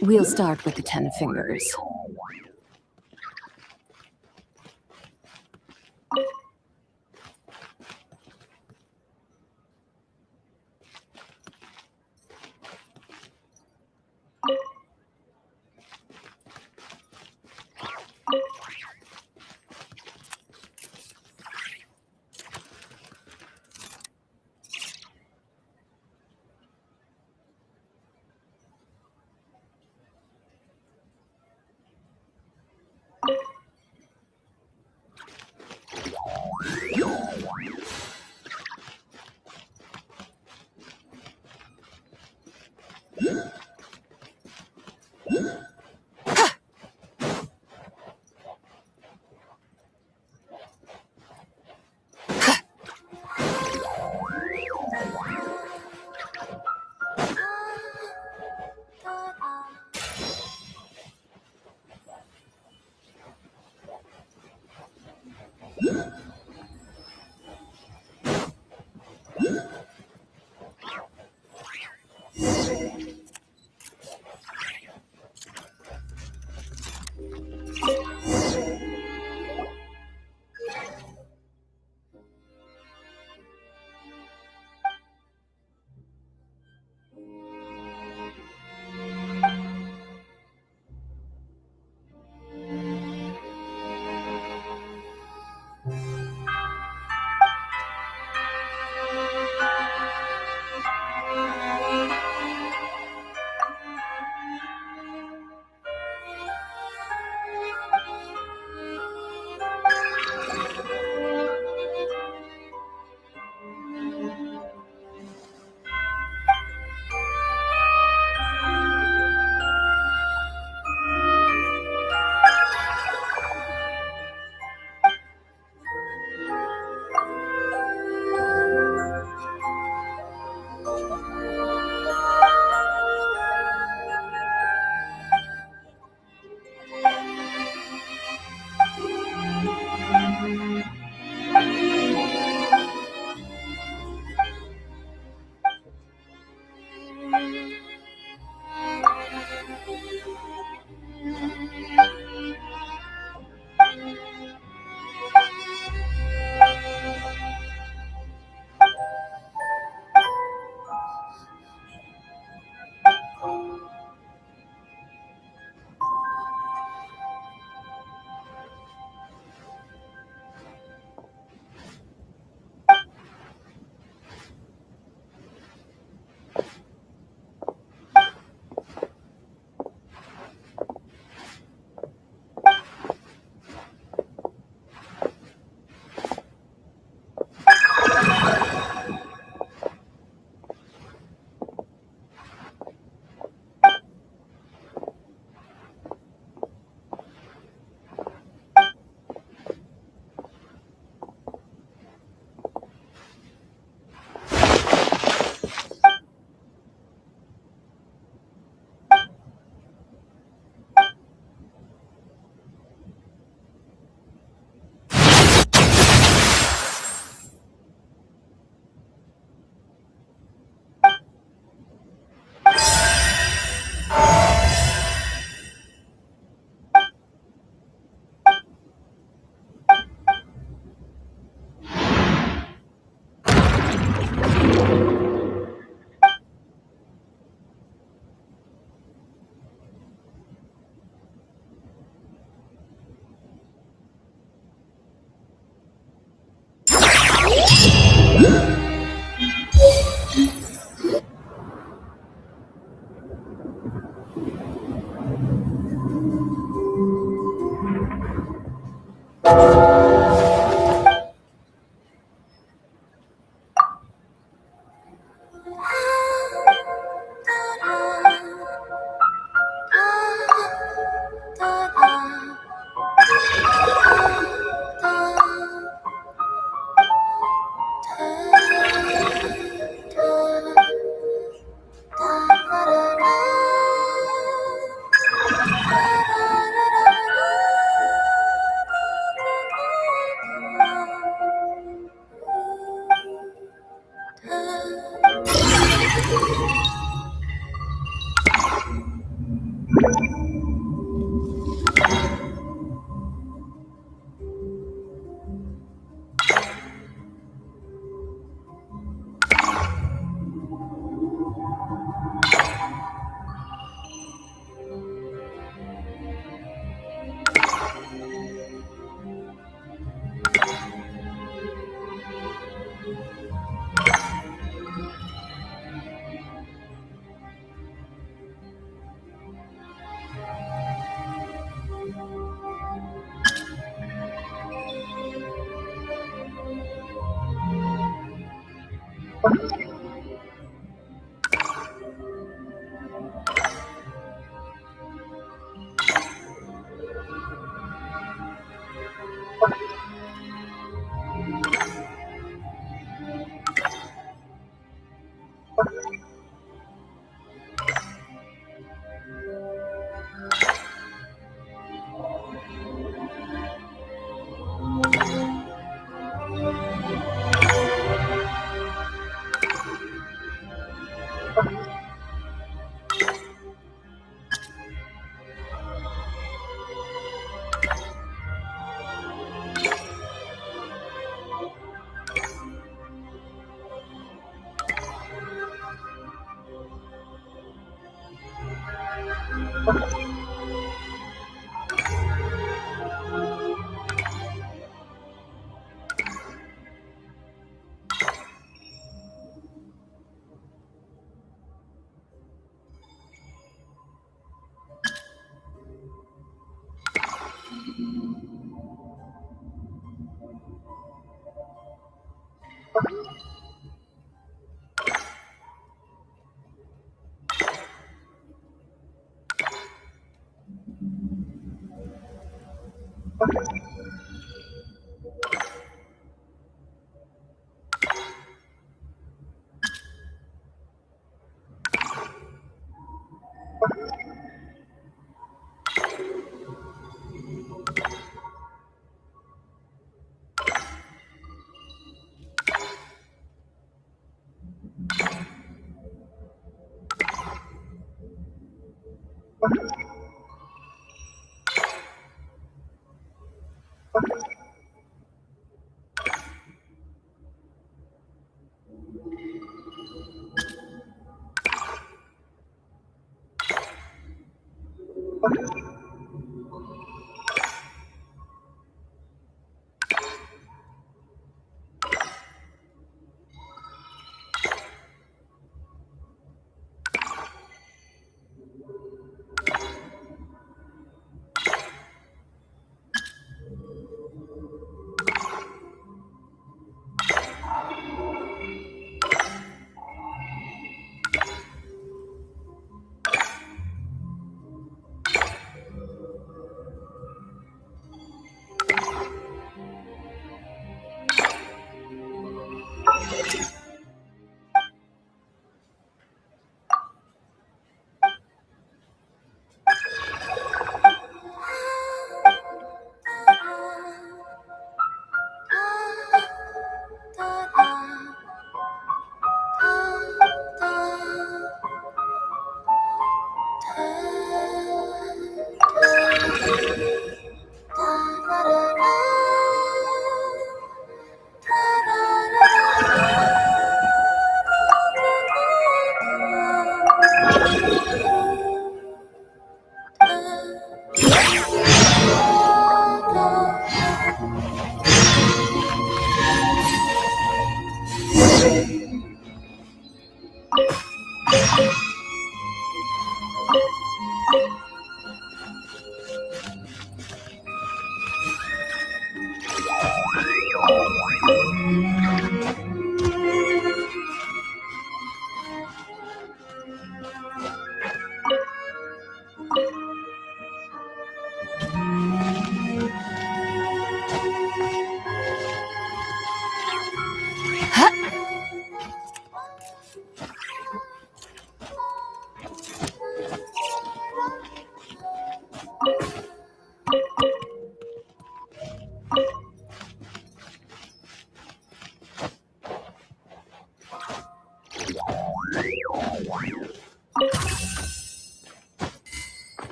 We'll start with the 10 fingers.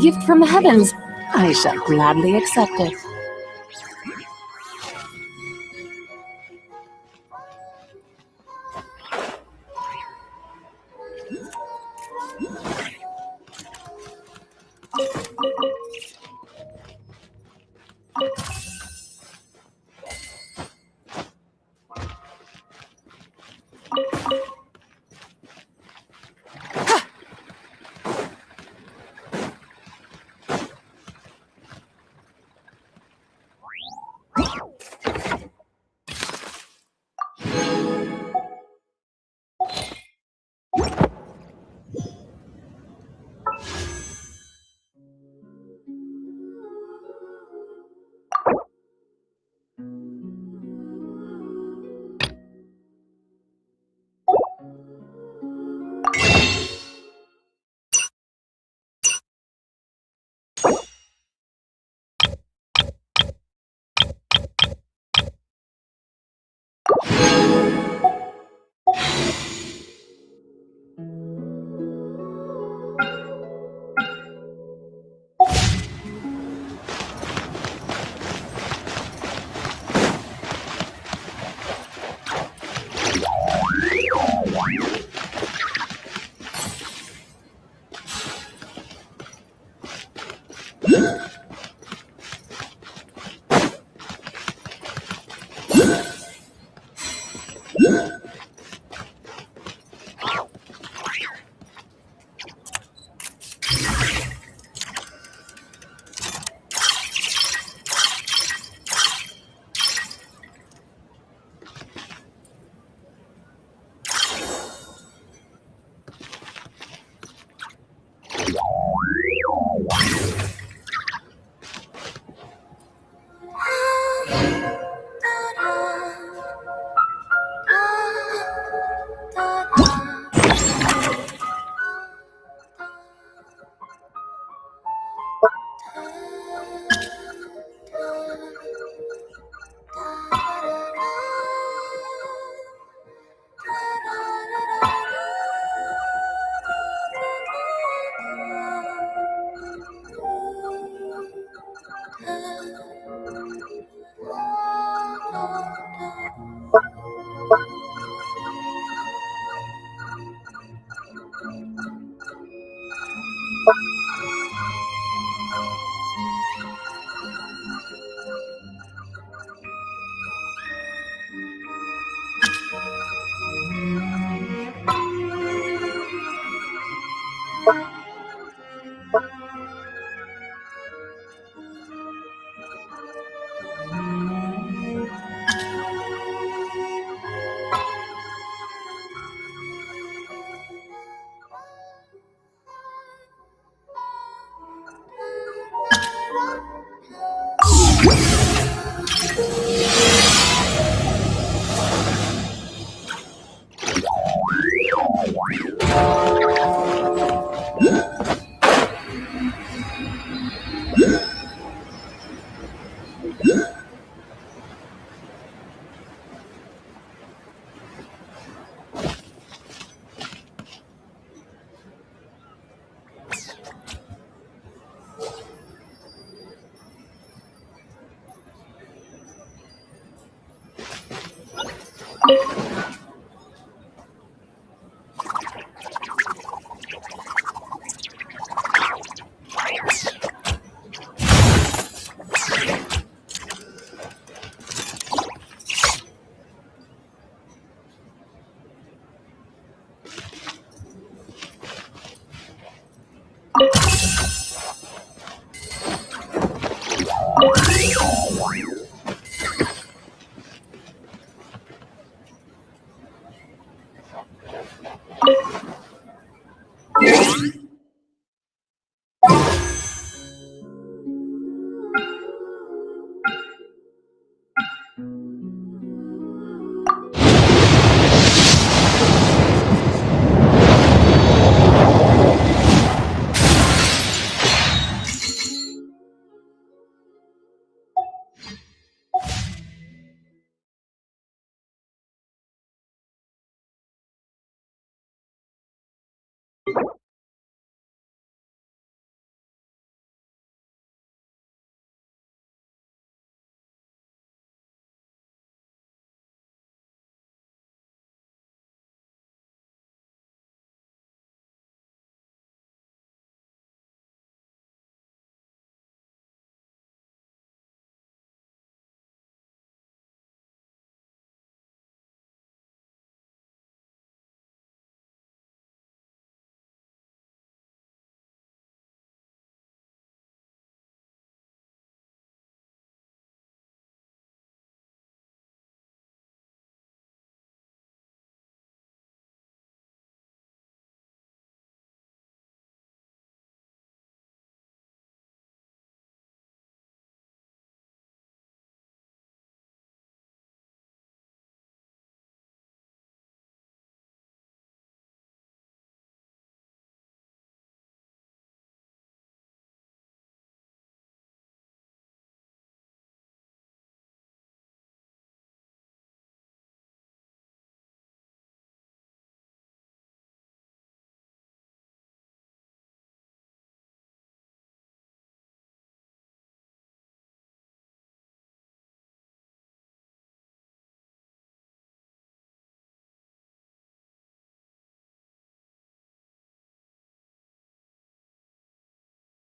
gift from the heavens. I shall gladly accept it.